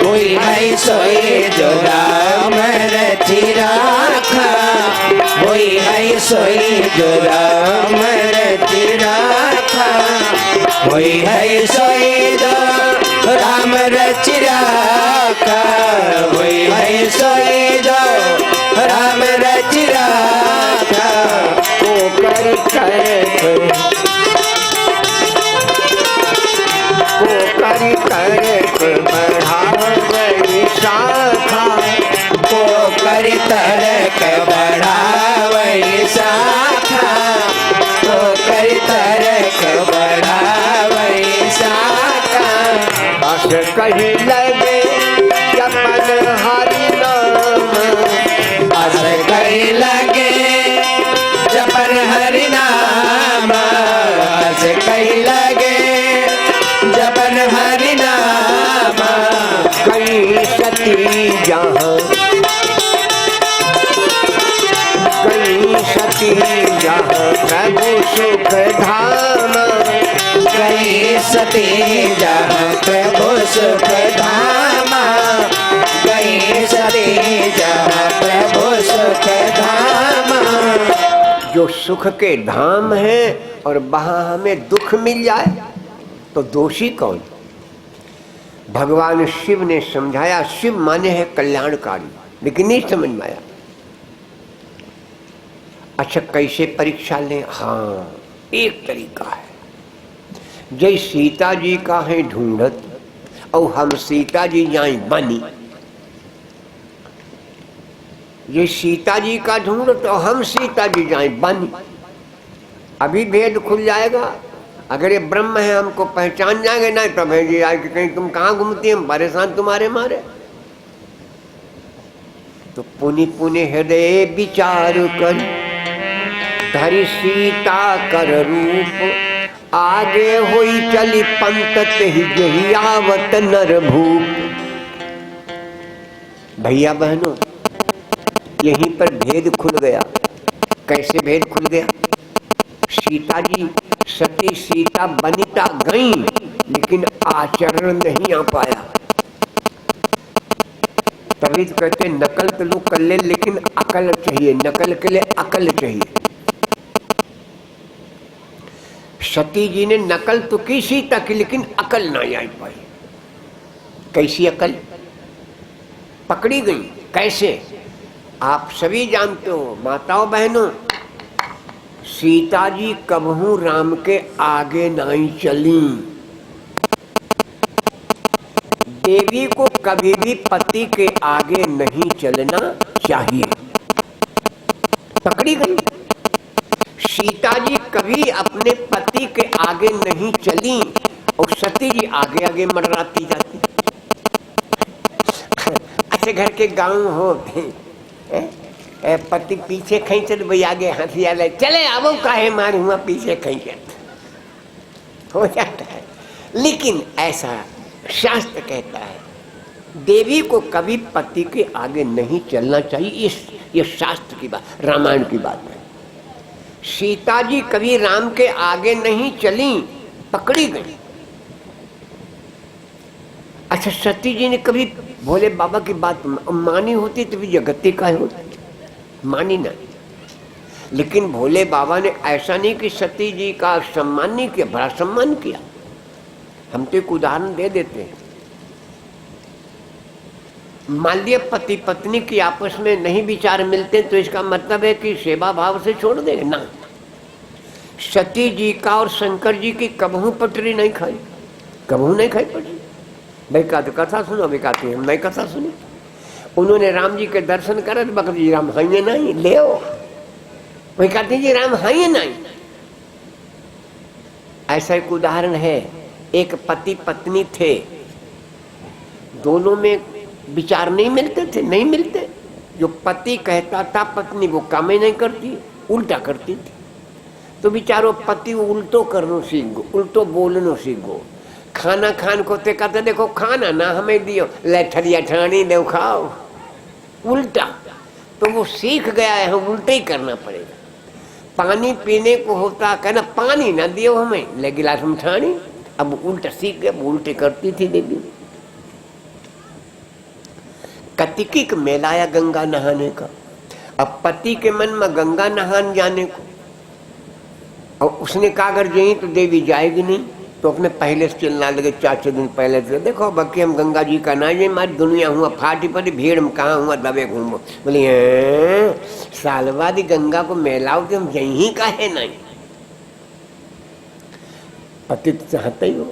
हुई है सोए जो राम रति राखा। हुई है सोए जो राम रति राखा। हुई है सोए जो राम रति राखा। हुई है सोए जो राम रति राखा। को कर बढ़ावई शाखा। को कर तरक बढ़ावई शाखा। को कर तरक बढ़ावई शाखा। बस कहीं लगे जपन हरि नाम। बस कहीं लगे जपन हरि नाम। बस कहीं सती जहाँ गई सती जहाँ प्रभु सुख धाम गई सती जहाँ प्रभु सुख धाम गई सती जहाँ प्रभु सुख धाम। जो सुख के धाम है और वहां हमें दुख मिल जाए तो दोषी कौन? भगवान शिव ने समझाया, शिव माने है कल्याणकारी, लेकिन नहीं समझ में आया। अच्छा कैसे परीक्षा लें? हाँ एक तरीका है, जय सीता जी का है ढूंढत और हम सीता जी जाए बनी। ये सीता जी का ढूंढत और हम सीता जी जाए बनी, अभी भेद खुल जाएगा। अगर ये ब्रह्म है हमको पहचान जाएंगे, नहीं तो भेजिए आए कि कहीं तुम कहाँ घूमती हम परेशान तुम्हारे मारे। तो पुनि पुनि हृदय विचार कर धरि सीता कर रूप आगे होई चली पंतत ही जही आवत नर भूप। भैया बहनों यहीं पर भेद खुल गया। कैसे भेद खुल गया? सीता जी सती सीता बनिता गई लेकिन आचरण नहीं आ पाया। तभी तो कहते नकल तो लोग कर ले लेकिन अकल चाहिए, नकल के लिए अकल चाहिए। सती जी ने नकल तो की सीता की लेकिन अकल ना आ पाई। कैसी अकल? पकड़ी गई। कैसे? आप सभी जानते हो माताओं बहनों, सीता जी कबहू राम के आगे नहीं चली। देवी को कभी भी पति के आगे नहीं चलना चाहिए। पकड़ी गई। सीता जी कभी अपने पति के आगे नहीं चली और सती जी आगे आगे मंडराती जाती। अच्छे घर के गांव होते पति पीछे खींचत भाई आगे हंसिया ले चले आवो काहे मार हुआ पीछे खींचत हो जाता है। लेकिन ऐसा शास्त्र कहता है देवी को कभी पति के आगे नहीं चलना चाहिए। ये शास्त्र की बात, रामायण की बात है। सीता जी कभी राम के आगे नहीं चली, पकड़ी गई। अच्छा सती जी ने कभी भोले बाबा की बात मानी होती तो भी जगती का होती, मानी ना। लेकिन भोले बाबा ने ऐसा नहीं कि सती जी का सम्मान नहीं किया, बड़ा सम्मान किया। हम तो एक उदाहरण दे देते हैं। मान लिया पति पत्नी की आपस में नहीं विचार मिलते तो इसका मतलब है कि सेवा भाव से छोड़ देंगे ना। सती जी का और शंकर जी की कबहू पटरी नहीं खाई, कबहू नहीं खाई पटरी। भाई का तो कथा सुनो, अभी कहते हम नहीं कथा सुनी। उन्होंने राम जी के दर्शन करे तो बकरी जी राम हाइए नहीं ले आओ, वही कहते जी राम हाइए नहीं। ऐसा एक उदाहरण है। एक पति पत्नी थे, दोनों में विचार नहीं मिलते थे, नहीं मिलते। जो पति कहता था पत्नी वो काम ही नहीं करती, उल्टा करती थी। तो बिचारो पति उल्टो करनो सीख गो, उल्टो बोलनो सीख गो। खाना खान को ते कहते देखो खाना ना हमें दियो, लठरिया ठानी दो खाओ, उल्टा। तो वो सीख गया है हम उल्टा ही करना पड़ेगा। पानी पीने को होता कहना पानी ना दियो हमें, ले गिलास में ठानी। अब उल्टा सीख गया, उल्टे करती थी देवी। कतिकी का मेला आया गंगा नहाने का। अब पति के मन में गंगा नहाने जाने को, और उसने कहा अगर जाए तो देवी जाएगी नहीं। तो अपने पहले से चलना लगे, 4-6 दिन पहले से, देखो बाकी हम गंगा जी का ना जाए, मारी दुनिया हुआ फाटी पड़ी भीड़ में कहाँ हुआ दबे घूमो। बोली साल बाद गंगा को मेलाओ कि हम यहीं का है नहीं। पति तो चाहते ही हो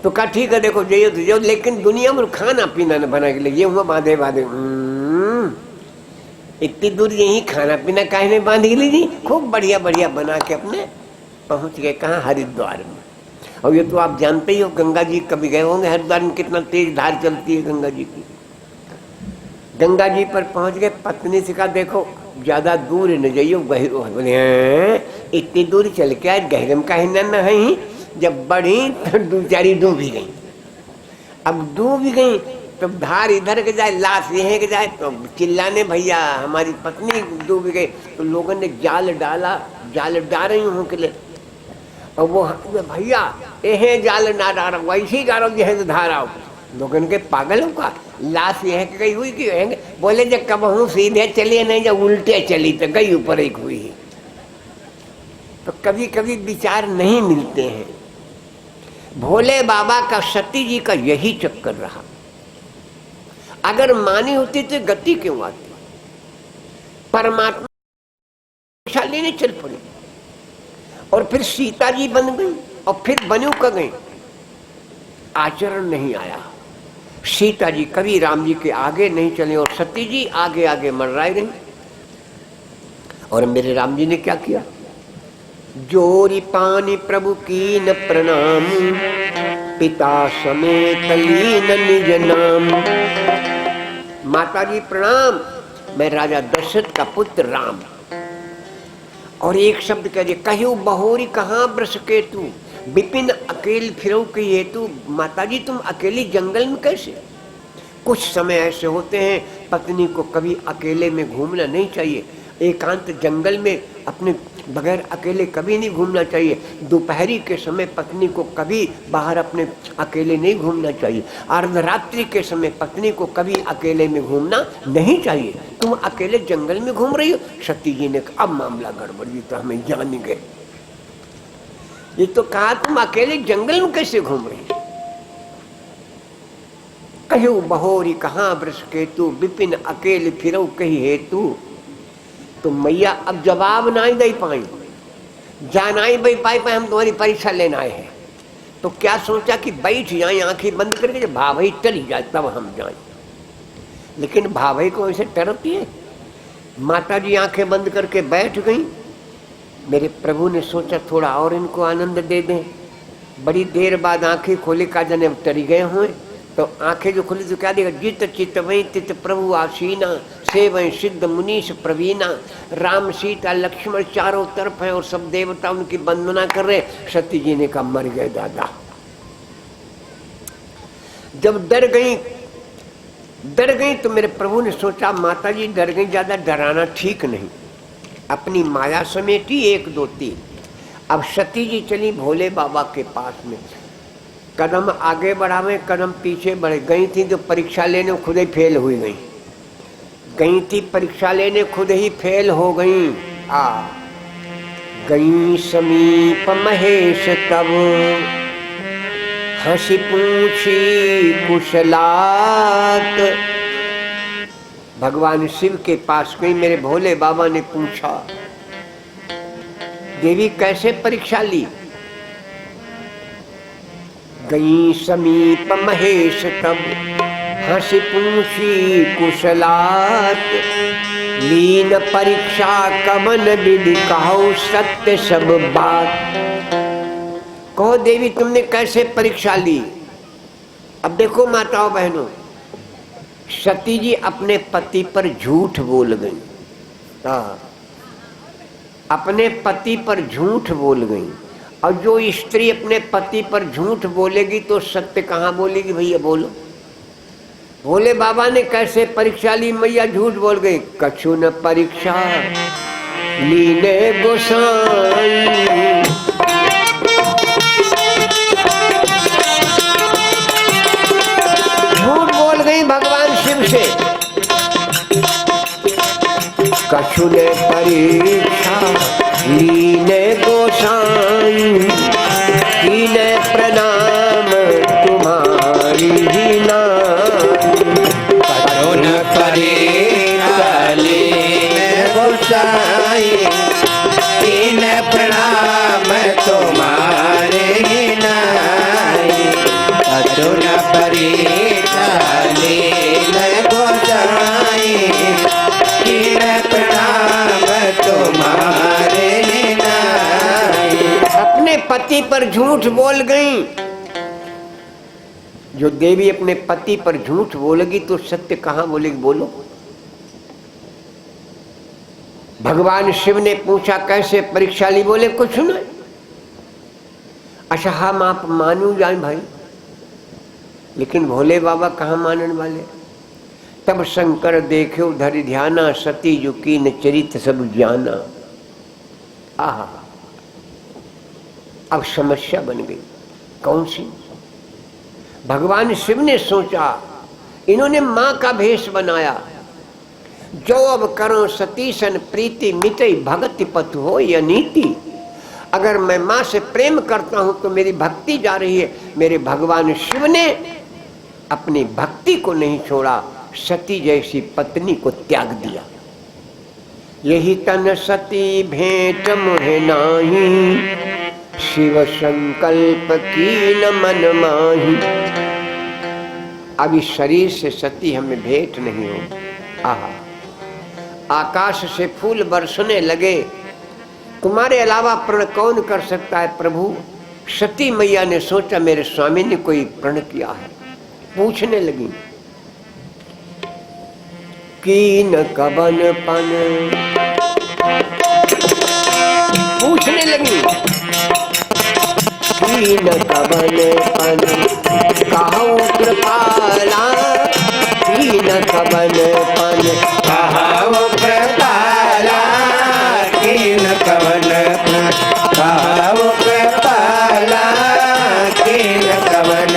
तो कहा ठीक है देखो जाइए तो जाओ, लेकिन दुनिया में खाना पीना न बना के लिए ये हुआ बांधे बांधे। इतनी दूर यही खाना पीना काहे नहीं बांध के लीजिए, खूब बढ़िया बढ़िया बना के अपने पहुंच गए। कहाँ? हरिद्वार में। और ये तो आप जानते ही हो, गंगा जी कभी गए होंगे हरिद्वार में, कितना तेज धार चलती है गंगा जी की। गंगा जी पर पहुंच गए, पत्नी से कहा देखो ज्यादा दूर न जाइयो, गहरो है। बोले इतनी दूर चल के आज गहरे में कहीं न नहीं। जब बढ़ी तो बेचारी डूब ही गई। अब डूब गई तो धार इधर के जाए, लाश यहाँ के जाए, तो चिल्लाने भैया हमारी पत्नी डूब गई। तो लोगों ने जाल डाला, जाल डाल रही हूँ के लिए, और वो भैया यह जाल ना डाल रहा, वैसे ही डालो जहाँ से धार आओ। लोगों के पागल हो का, लाश यहाँ की गई हुई कि बोले जब कब हूँ सीधे चली नहीं, जब उल्टे चली तो गई ऊपर एक हुई। तो कभी कभी विचार नहीं मिलते हैं। भोले बाबा का सती जी का यही चक्कर रहा। अगर मानी होती तो गति क्यों आती? परमात्मा परीक्षा लेने चल पड़ी, और फिर सीता जी बन गई, और फिर बनू का गई, आचरण नहीं आया। सीता जी कभी राम जी के आगे नहीं चले, और सती जी आगे आगे मर्राई रही। और मेरे राम जी ने क्या किया? जोरी पानी प्रभु की न प्रणाम, पिता समेत लीन निज नाम। माता जी प्रणाम, मैं राजा दशरथ का पुत्र राम। और एक शब्द कह दिए, कहू बहोरी कहाँ ब्रस के तू, विपिन अकेले फिरो के हेतु। माता जी तुम अकेली जंगल में कैसे? कुछ समय ऐसे होते हैं पत्नी को कभी अकेले में घूमना नहीं चाहिए। एकांत जंगल में अपने बगैर अकेले कभी नहीं घूमना चाहिए। दोपहरी के समय पत्नी को कभी बाहर अपने अकेले नहीं घूमना चाहिए। अर्धरात्रि के समय पत्नी को कभी अकेले में घूमना नहीं चाहिए। तुम अकेले जंगल में घूम रही हो। सती जी ने कहा अब मामला गड़बड़, ये तो हमें जान गए। ये तो कहा तुम अकेले जंगल में कैसे घूम रही? कहू बहोरी कहाँ वृष केतु, विपिन अकेले फिरो कही हेतु। तो मैया अब जवाब नहीं दे पाई, जाना ही भाई पाई पाए, हम तुम्हारी परीक्षा लेना आए हैं। तो क्या सोचा कि बैठ जाए आंखें बंद करके, जब भाभी चली जाए तब हम जाए। लेकिन भाभी को ऐसे डरती है। माता जी आंखें बंद करके बैठ गई। मेरे प्रभु ने सोचा थोड़ा और इनको आनंद दे दें। बड़ी देर बाद आंखें खोले, का जने टरी गए हुए। तो आंखें जो खुली तो क्या देगा, जित चित वही तित प्रभु आसीना, से वही सिद्ध मुनीष प्रवीणा। राम सीता लक्ष्मण चारों तरफ है, और सब देवता उनकी वंदना कर रहे। सती जी ने कहा मर गए दादा। जब डर गई तो मेरे प्रभु ने सोचा माता जी डर गई, ज्यादा डराना ठीक नहीं। अपनी माया समेटी 1 2 3। अब सती जी चली भोले बाबा के पास में, कदम आगे बढ़ावे कदम पीछे बढ़े। गई थी तो परीक्षा लेने खुद ही फेल हुई गई थी परीक्षा लेने खुद ही फेल हो गई। गई समीप महेश तब, हंसी पूछी कुशलात। भगवान शिव के पास गई, मेरे भोले बाबा ने पूछा देवी कैसे परीक्षा ली? गई समीप महेश तब, हंसी पूछी कुशलात। लीन परीक्षा कमन विधि कहो सत्य सब बात। कहो देवी तुमने कैसे परीक्षा ली? अब देखो माताओं बहनों, सती जी अपने पति पर झूठ बोल गई। अपने पति पर झूठ बोल गई। और जो स्त्री अपने पति पर झूठ बोलेगी तो सत्य कहाँ बोलेगी भैया बोलो? भोले बाबा ने कैसे परीक्षा ली? मैया झूठ बोल गई। कछु न परीक्षा लीने गोसाई। झूठ बोल गई भगवान शिव से। कछु ने परीक्षा लीने गोसाई, कीने प्रणाम तुम्हारी ही नाई। कछु न परीक्षा लीने गोसाई, कीने प्रणाम तुम्हारी ही नाई। कछु न परीक्षा लीने गोसाई, कीने प्रणाम तुम्हारे नाई। अपने पति पर झूठ बोल गई। जो देवी अपने पति पर झूठ बोलेगी तो सत्य कहां बोलेगी बोलो? भगवान शिव ने पूछा कैसे परीक्षा ली? बोले कुछ नहीं। अच्छा हम आप मानू जाए भाई, लेकिन भोले बाबा कहाँ मानने वाले। तब शंकर देखे धरि ध्याना, सती जो कीन चरित सब जाना। आहा, अब समस्या बन गई। कौन सी? भगवान शिव ने सोचा इन्होंने मां का भेष बनाया, जो अब करो सतीशन प्रीति मिटई भगति पथ हो या नीति। अगर मैं मां से प्रेम करता हूं तो मेरी भक्ति जा रही है। मेरे भगवान शिव ने अपनी भक्ति को नहीं छोड़ा, सती जैसी पत्नी को त्याग दिया। यही तन सती भेंट मोहे नाही, शिव संकल्प की न मन माही। अब इस शरीर से सती हमें भेंट नहीं हो। आहा, आकाश से फूल बरसने लगे, तुम्हारे अलावा प्रण कौन कर सकता है प्रभु। सती मैया ने सोचा मेरे स्वामी ने कोई प्रण किया है। पूछने लगी कीन कबन पन, पूछने लगी कीन कबन पन, कहूँ कृपाला। कीन कबन पन, कहूँ कृपाला। कीन कबन पन, कहूँ कृपाला। कीन कबन,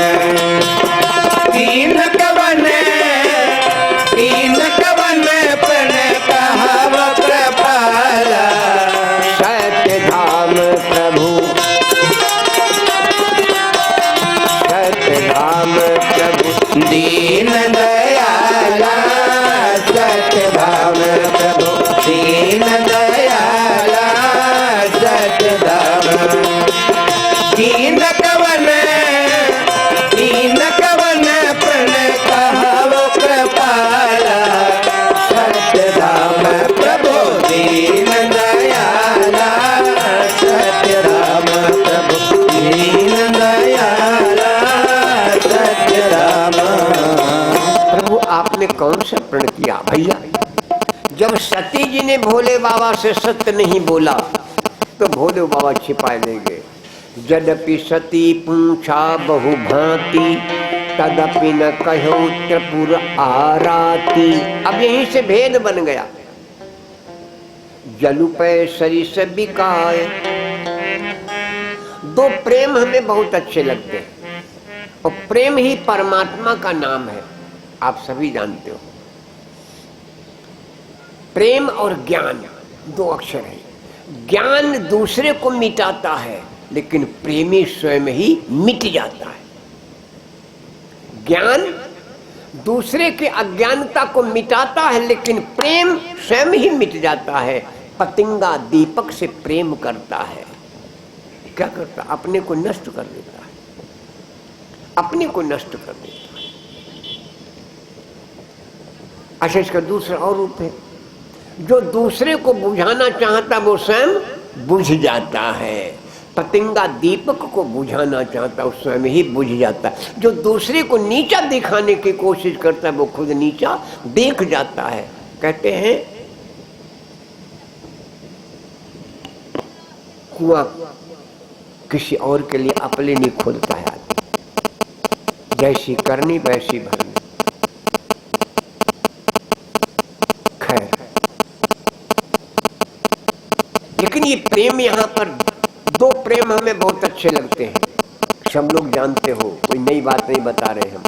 कीन कबन, कीन कबन पन, कहूँ कृपाला। सत्य धाम प्रभु, सत्य धाम प्रभु, दीन दयाला। सत्य धाम प्रभु, दीन दयाला। सत्य धाम, कीन कवन, कीन कवन प्रण, कहूँ कृपाला। सत्य धाम प्रभु, दीन दयाला। सत्य धाम प्रभु, दीन दयाला। सत्य धाम। प्रभु आपने कौन सा प्रण किया भैया। जब सती जी ने भोले बाबा से सत्य नहीं बोला तो भोले बाबा छिपाए देंगे। यद्यपि सती पूछा बहु भांति, तदपि न कहो त्रिपुर आराती। अब यहीं से भेद बन गया। जलु पे सरिस बिकाए। दो प्रेम हमें बहुत अच्छे लगते हैं और प्रेम ही परमात्मा का नाम है, आप सभी जानते हो। प्रेम और ज्ञान दो अक्षर है। ज्ञान दूसरे को मिटाता है, लेकिन प्रेमी स्वयं ही मिट जाता है। ज्ञान दूसरे के अज्ञानता को मिटाता है, लेकिन प्रेम स्वयं ही मिट जाता है। पतंगा दीपक से प्रेम करता है, क्या करता? अपने को नष्ट कर देता है, अपने को नष्ट कर देता है। अच्छा, इसका दूसरा और रूप है। जो दूसरे को बुझाना चाहता वो स्वयं बुझ जाता है। पतंगा दीपक को बुझाना चाहता वो स्वयं ही बुझ जाता है। जो दूसरे को नीचा दिखाने की कोशिश करता है वो खुद नीचा देख जाता है। कहते हैं कुआं किसी और के लिए अपने नहीं खोदता है। जैसी करनी वैसी भरनी। खैर, लेकिन ये प्रेम, यहाँ पर दो प्रेम हमें बहुत अच्छे लगते हैं, सब लोग जानते हो, कोई नई बात नहीं बता रहे हम।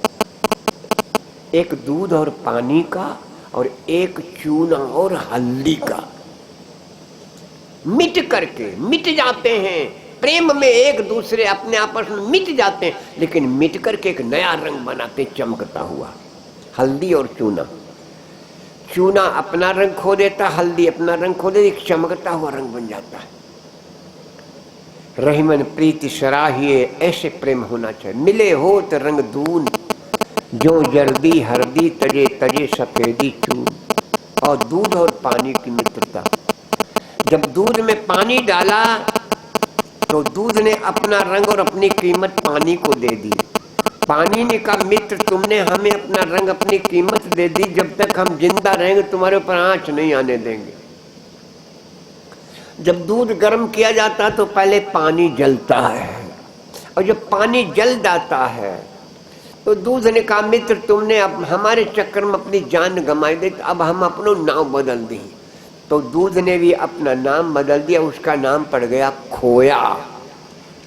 एक दूध और पानी का और एक चूना और हल्दी का। मिट करके मिट जाते हैं प्रेम में, एक दूसरे अपने आपस में मिट जाते हैं, लेकिन मिट करके एक नया रंग बनाते चमकता हुआ। हल्दी और चूना, चूना अपना रंग खो देता, हल्दी अपना रंग खो देती, एक चमकता हुआ रंग बन जाता है। रहीमन प्रीति सराहिए, ऐसे प्रेम होना चाहिए। मिले हो तो रंग दून, जो जर्दी हरदी तजे तजे सफेदी चून। और दूध और पानी की मित्रता। जब दूध में पानी डाला तो दूध ने अपना रंग और अपनी कीमत पानी को दे दी। पानी ने कहा मित्र तुमने हमें अपना रंग अपनी कीमत दे दी, जब तक हम जिंदा रहेंगे तुम्हारे ऊपर आंच नहीं आने देंगे। जब दूध गर्म किया जाता है तो पहले पानी जलता है, और जब पानी जल जाता है तो दूध ने कहा मित्र तुमने अब हमारे चक्कर में अपनी जान गंवाई दी, तो अब हम अपना नाम बदल दी। तो दूध ने भी अपना नाम बदल दिया, उसका नाम पड़ गया खोया।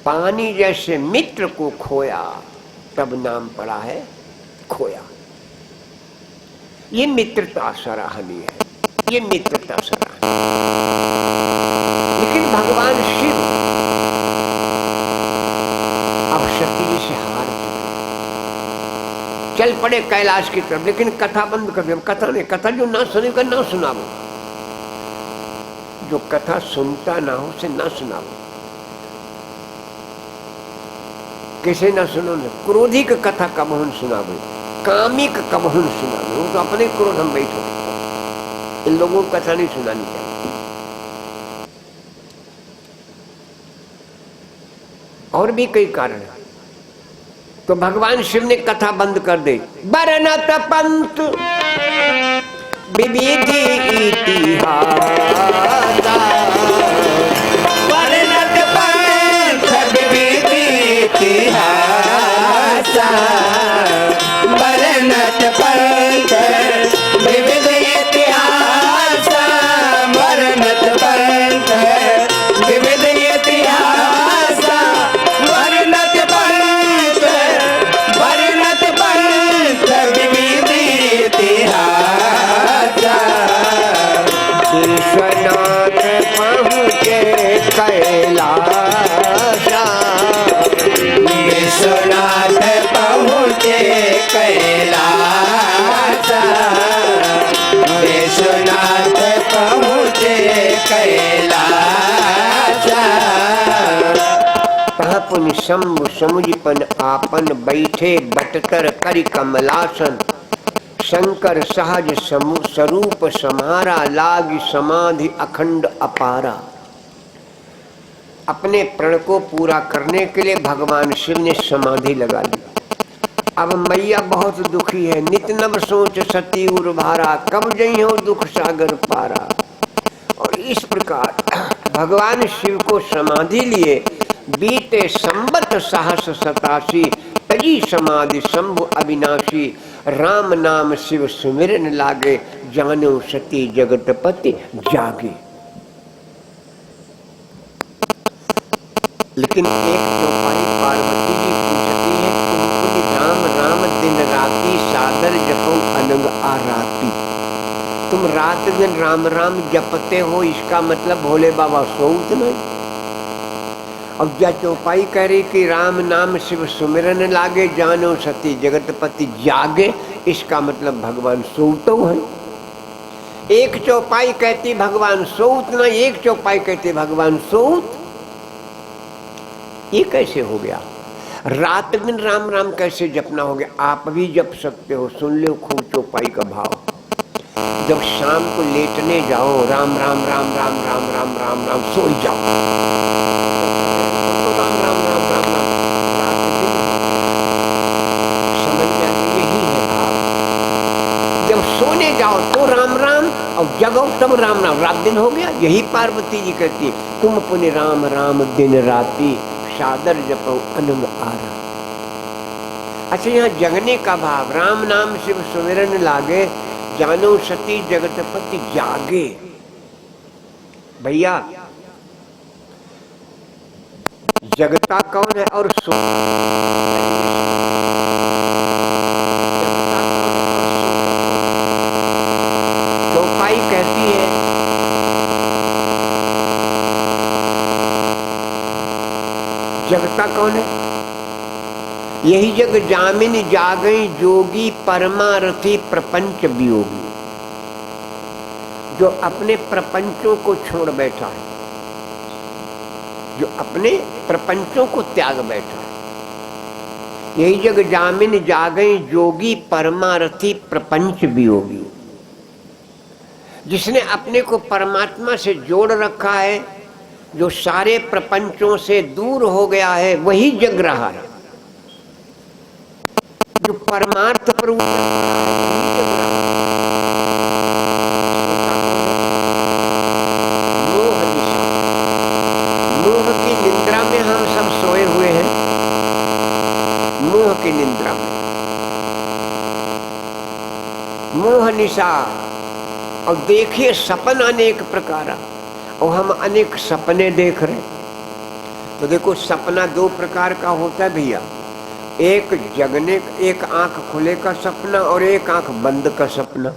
पानी जैसे मित्र को खोया, तब नाम पड़ा है खोया। ये मित्रता सराहनीय है, ये मित्रता सराहनीय। लेकिन भगवान शिव अब सती जी से हार चुके, चल पड़े कैलाश की तरफ। लेकिन कथा बंद कर दिया, कथा नहीं, कथा जो ना सुनेगा ना सुनाओ, जो कथा सुनता ना हो उसे ना सुनाओ। किसे ना सुनो न, क्रोधी की कथा कबहुन सुनावे, कामी का कबहुन सुनावे, वो तो अपने क्रोध हम बैठो। इन लोगों को कथा नहीं सुनानी चाहिए। और भी कई कारण है। तो भगवान शिव ने कथा बंद कर दी। बरनत पंत विविधि इतिहासा, वर्णत पंथ विविधि इतिहासा, वर्णत पंथ विविधि इतिहासा, वर्णत पंथ विविधि इतिहासा, वर्णत पंथ विविधि इतिहासा। विश्वनाथ पहुँचे कैलासा, विश्वनाथ पहुँचे कैलासा, विश्वनाथ पहुँचे कैलासा। पुनि शंभु समुझपन आपन बैठे बटतर करि कमलासन, शंकर सहज स्वरूप समारा, लागी समाधि अखंड अपारा। अपने प्रण को पूरा करने के लिए भगवान शिव ने समाधि लगा ली। अब मैया बहुत दुखी है, नित नव सोच सती उर भारा, कब जई हो दुख सागर पारा। और इस प्रकार भगवान शिव को समाधि लिए बीते संबत सहस 87, तजी समाधि शंभु अविनाशी, राम नाम शिव सुमिरन लागे, जानो सती जगतपति जागे। लेकिन एक चौपाई पार्वती जी पूछती है, तुम राम राम दिन राती, सादर जपो अनंग आराती। तुम रात दिन राम राम जपते हो, इसका मतलब भोले बाबा सोत नहीं। अब क्या चौपाई कह रही कि राम नाम शिव सुमिरन लागे, जानो सती जगतपति जागे, इसका मतलब भगवान सोतो है। एक चौपाई कहती भगवान सोत नहीं, एक चौपाई कहती भगवान सोत। ये कैसे हो गया? रात दिन राम राम कैसे जपना हो गया? आप भी जप सकते हो, सुन लो खूब चौपाई का भाव। जब शाम को लेटने जाओ, राम राम राम राम राम राम राम राम सो जाओ, राम राम राम राम राम, समझ जाए यही है भाव। जब सोने जाओ तो राम राम, और जगो तब राम राम, रात दिन हो गया। यही पार्वती जी कहती है, तुम पुण्य राम राम दिन राती, सादर जपो अनंग आरा। अच्छा, यहाँ जगने का भाव, राम नाम शिव सुमिरन लागे, जानो सती जगतपति जागे। भैया जगता कौन है और चौपाई कहती है जगता कौन है? यही जग जामिन जागई जोगी, परमारथी प्रपंच वियोगी। जो अपने प्रपंचों को छोड़ बैठा है, जो अपने प्रपंचों को त्याग बैठा है। यही जग जामिन जागई जोगी, परमारथी प्रपंच वियोगी। जिसने अपने को परमात्मा से जोड़ रखा है, जो सारे प्रपंचों से दूर हो गया है, वही जग रहा है। जो परमार्थ पर मोह की निद्रा में हम सब सोए हुए हैं, मोह की निद्रा में। मोह निशा। और देखिए सपन अनेक प्रकार, और हम अनेक सपने देख रहे। तो देखो सपना दो प्रकार का होता है भैया, एक जगने, एक आंख खुले का सपना और एक आंख बंद का सपना।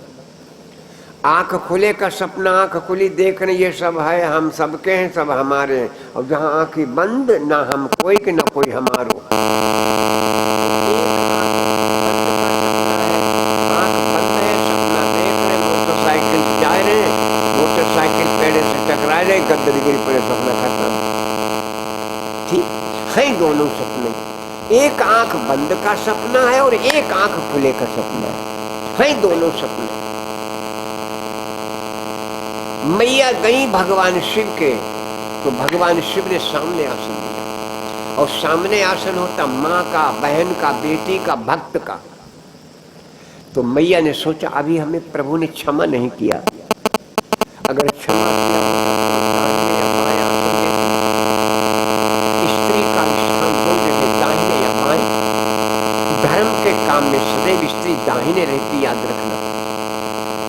आंख खुले का सपना, आंख खुली देख रहे ये सब है, हम सबके हैं, सब हमारे हैं। और जहां आंखें बंद, ना हम कोई के ना कोई हमारो। मोटरसाइकिल पेड़े से टकरा जाए, गद्दरी गिरी पड़े, सपना खत्म। ठीक है, दोनों सपने। एक आंख बंद का सपना है और एक आंख खुले का सपना है दोनों सपने। मैया गई भगवान शिव के, तो भगवान शिव ने सामने आसन दिया, और सामने आसन होता माँ का, बहन का, बेटी का, भक्त का। तो मैया ने सोचा अभी हमें प्रभु ने क्षमा नहीं किया, अगर क्षमा किया स्त्री का स्थान दो जगह, दाहिने या बाएं। धर्म के काम में सदैव स्त्री दाहिने रहती, याद रखना।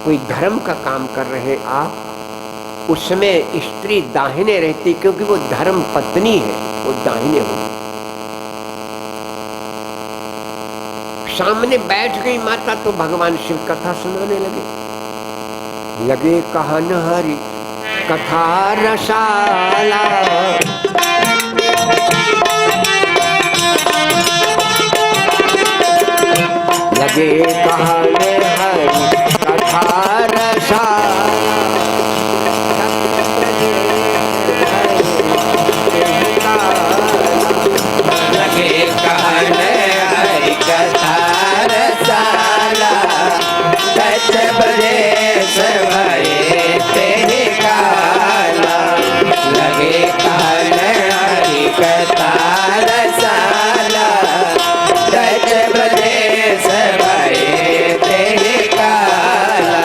कोई धर्म का काम कर रहे आप, उसमें स्त्री दाहिने रहती, क्योंकि वो धर्म पत्नी है, वो दाहिने होगी। सामने बैठ गई माता, तो भगवान शिव कथा सुनाने लगे कहन हरि कथा रसाला। लगे कहन हरि कथा रसाला। लगे कहन हरि कथा रसाला। दस बजे सवाए तेरे काला। लगे कहन हरि कथा रसाला। दस बजे सवाए तेरे काला।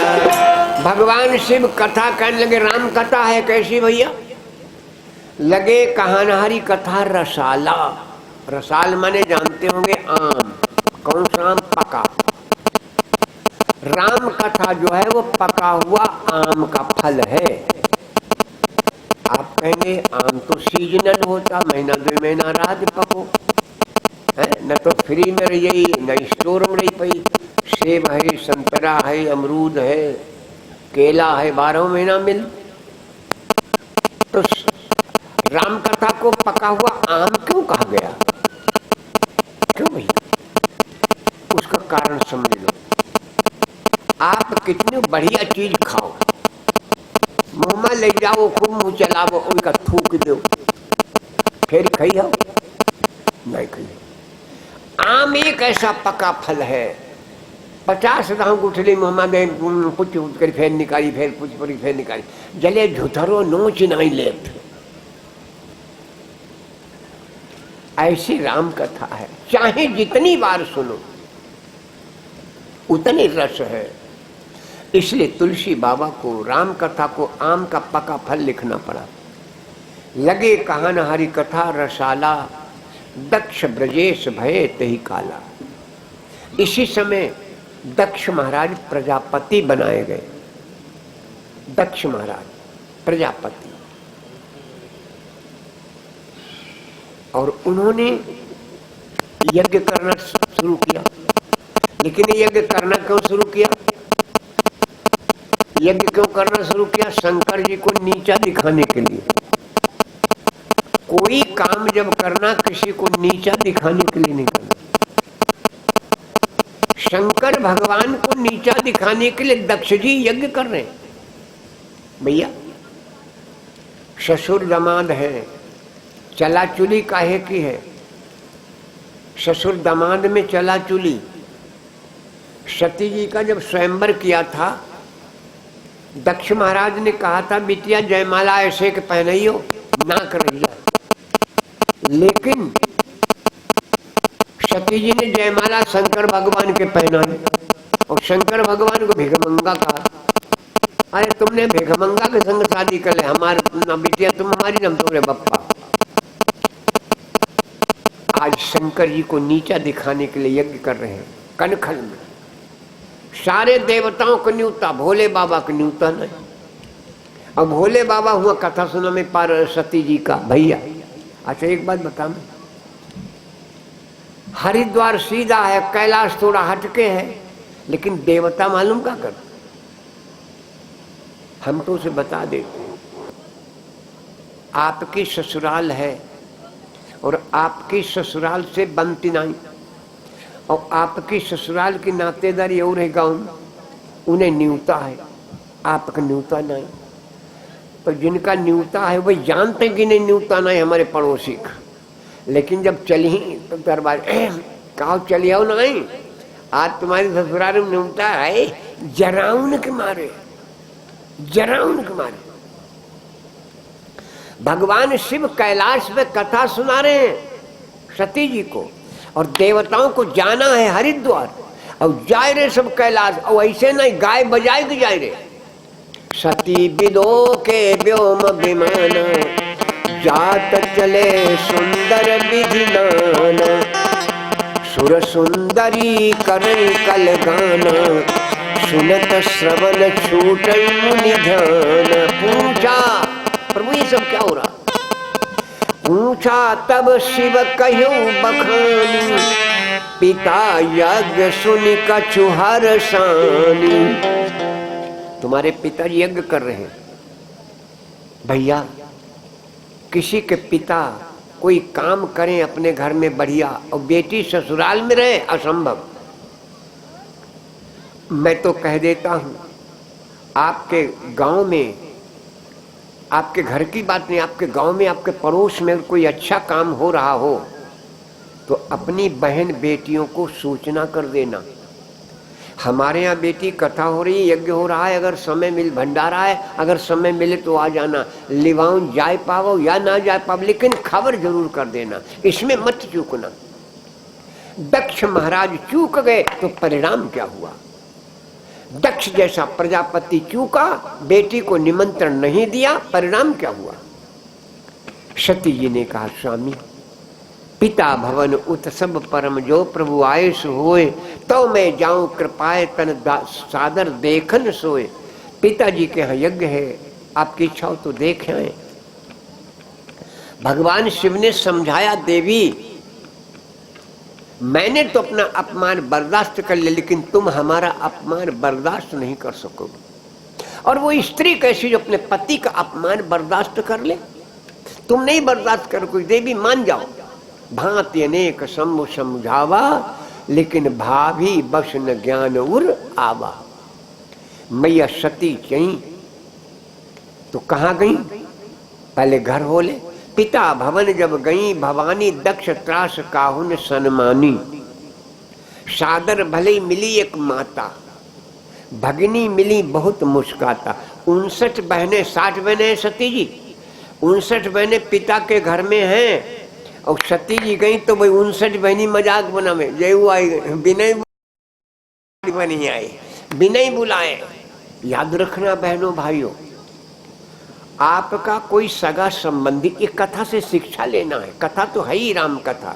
भगवान शिव कथा कहने लगे, राम कथा है कैसी भैया? लगे कहानहारी कथा रसाला। रसाल माने जानते होंगे आम। कौन सा आम? पका। राम कथा जो है वो पका हुआ आम का फल है। आप कहेंगे आम तो सीजनल होता, महीना दो महीना रात पको है, न तो फ्री में रही, न स्टोर में रही पई। सेब है, संतरा है, अमरूद है, केला है, 12 महीना मिल। तो राम कथा को पका हुआ आम क्यों कहा गया? क्यों भाई? उसका कारण समझ लो। आप कितनी बढ़िया चीज खाओ, मुंह में ले जाओ, खूब मुंह चलाओ, उनका थूक दो, फिर खाइयो नहीं खाइयो। आम एक ऐसा पका फल है, 50 दांव गुठली मुंह में दे, पुछ कर फेर निकाली, फिर पुछ पड़ी फेर निकाली, जले झुथरो नोच नहीं लेत। ऐसी राम कथा है, चाहे जितनी बार सुनो उतनी रस है। इसलिए तुलसी बाबा को राम कथा को आम का पका फल लिखना पड़ा। लगे कहन हरि कथा रसाला। दक्ष ब्रजेश भये तहि काला। इसी समय दक्ष महाराज प्रजापति बनाए गए। दक्ष महाराज प्रजापति, और उन्होंने यज्ञ करना शुरू किया। लेकिन यज्ञ करना क्यों शुरू किया? यज्ञ क्यों करना शुरू किया? शंकर जी को नीचा दिखाने के लिए। कोई काम जब करना, किसी को नीचा दिखाने के लिए नहीं करना। शंकर भगवान को नीचा दिखाने के लिए दक्ष जी यज्ञ कर रहे हैं। भैया ससुर दामाद है, चलाचुली काहे की है? ससुर दामाद में चलाचुली। सती जी का जब स्वयंवर किया था, दक्ष महाराज ने कहा था बिटिया जयमाला ऐसे के पहनाइयो, ना कर दिया। लेकिन सती जी ने जयमाला शंकर भगवान के पहनाई, और शंकर भगवान को भिखमंगा कहा। अरे तुमने भिखमंगा के संग शादी कर ले, हमारे ना बिटिया तुम हमारी, ना तुम्हारे बप्पा। आज शंकर जी को नीचा दिखाने के लिए यज्ञ कर रहे हैं कनखल में। सारे देवताओं को न्यूता, भोले बाबा को न्यूता नहीं। अब भोले बाबा हुआ कथा सुना में पार्वती जी का भैया। अच्छा एक बात बता, मैं हरिद्वार सीधा है, कैलाश थोड़ा हटके है, लेकिन देवता मालूम क्या कर, हम तो उसे बता देते हैं। आपकी ससुराल है और आपकी ससुराल से बनती नहीं, और आपकी ससुराल की नातेदारी और है गाँव, उन्हें न्यूता है, आपका न्यूता नहीं। पर जिनका न्यूता है वही जानते कि नहीं न्यूता नहीं हमारे पड़ोसी का, लेकिन जब चली तो दरबार कहा चली आओ नहीं, आज तुम्हारी ससुराल में न्यूता है, जराउन के मारे, जराउन के मारे। भगवान शिव कैलाश में कथा सुना रहे हैं सती जी को, और देवताओं को जाना है हरिद्वार, और जाए रहे सब कैलाश, और ऐसे नहीं गाय बजाए के जाए रहे। सती विदो के व्योम विमान, जात चले सुंदर विधि नाना, सुर सुंदरी करई कल गाना, सुनत श्रवण छूट मुनि ध्यान। पूछा प्रभु ये सब क्या हो रहा, पूछा तब शिव कहो बखानी, पिता यज्ञ सुनि कछु हर्षानी। तुम्हारे पिताजी यज्ञ कर रहे हैं भैया, किसी के पिता कोई काम करें अपने घर में बढ़िया, और बेटी ससुराल में रहे, असंभव। मैं तो कह देता हूं, आपके गांव में, आपके घर की बात नहीं, आपके गांव में, आपके पड़ोस में कोई अच्छा काम हो रहा हो तो अपनी बहन बेटियों को सूचना कर देना, हमारे यहाँ बेटी कथा हो रही है, यज्ञ हो रहा है, अगर समय मिल, भंडारा है, अगर समय मिले तो आ जाना। लिवाऊं जाए पावो या ना जाए पावो, लेकिन खबर जरूर कर देना, इसमें मत चूकना। दक्ष महाराज चूक गए तो परिणाम क्या हुआ, दक्ष जैसा प्रजापति चूका, बेटी को निमंत्रण नहीं दिया, परिणाम क्या हुआ। सती जी ने कहा स्वामी पिता भवन उत सब परम, जो प्रभु आयुष होए तो मैं जाऊं कृपाए तन सादर देखन सोए। पिताजी के यहाँ यज्ञ है, आपकी इच्छा हो तो देख आए। भगवान शिव ने समझाया, देवी मैंने तो अपना अपमान बर्दाश्त कर लिया, लेकिन तुम हमारा अपमान बर्दाश्त नहीं कर सकोगे। और वो स्त्री कैसी जो अपने पति का अपमान बर्दाश्त कर ले, तुम नहीं बर्दाश्त कर कोई, देवी मान जाओ। भांति अनेक सम्मु समझावा, लेकिन भाभी बस न ज्ञान उर आवा। मैया सती चई तो कहाँ गई, पहले घर होले। पिता भवन जब गई भवानी, दक्ष त्रास काहुन सन्मानी। सादर भले मिली एक माता, भगिनी मिली बहुत मुस्काता। 59 बहनें, 60 बहनें सती जी, 59 बहनें पिता के घर में हैं, और सती जी गई तो भाई 59 बहनी मजाक बनावे, जय आई बिना बनी आए, बिना ही बुलाए। याद रखना बहनों भाइयों, आपका कोई सगा संबंधी, एक कथा से शिक्षा लेना है, कथा तो है ही राम कथा।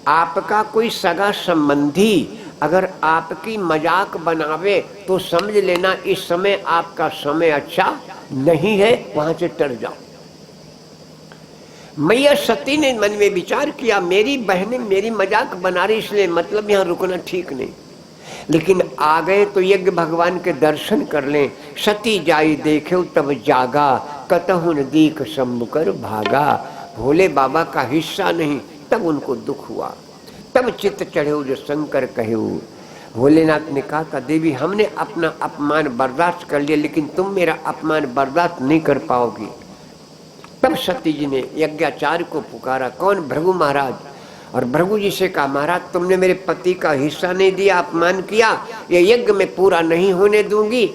आपका कोई सगा संबंधी अगर आपकी मजाक बनावे तो समझ लेना इस समय आपका समय अच्छा नहीं है, वहां से टर जाओ। मैया सती ने मन में विचार किया, मेरी बहनें मेरी मजाक बना रही, इसलिए मतलब यहाँ रुकना ठीक नहीं, लेकिन आ गए तो यज्ञ भगवान के दर्शन कर लें। सती जाई देखे तब जागा, कतहुन दीक सम्मुकर भागा। भोले बाबा का हिस्सा नहीं, तब उनको दुख हुआ, तब चित्त चढ़े जो शंकर कहे। भोलेनाथ ने कहा था, देवी हमने अपना अपमान बर्दाश्त कर लिया, लेकिन तुम मेरा अपमान बर्दाश्त नहीं कर पाओगी। तब सती जी ने यज्ञाचार्य को पुकारा, कौन, भृगु महाराज। और भृगु जी से कहा, महाराज तुमने मेरे पति का हिस्सा नहीं दिया, अपमान किया, ये यज्ञ में पूरा नहीं होने दूंगी।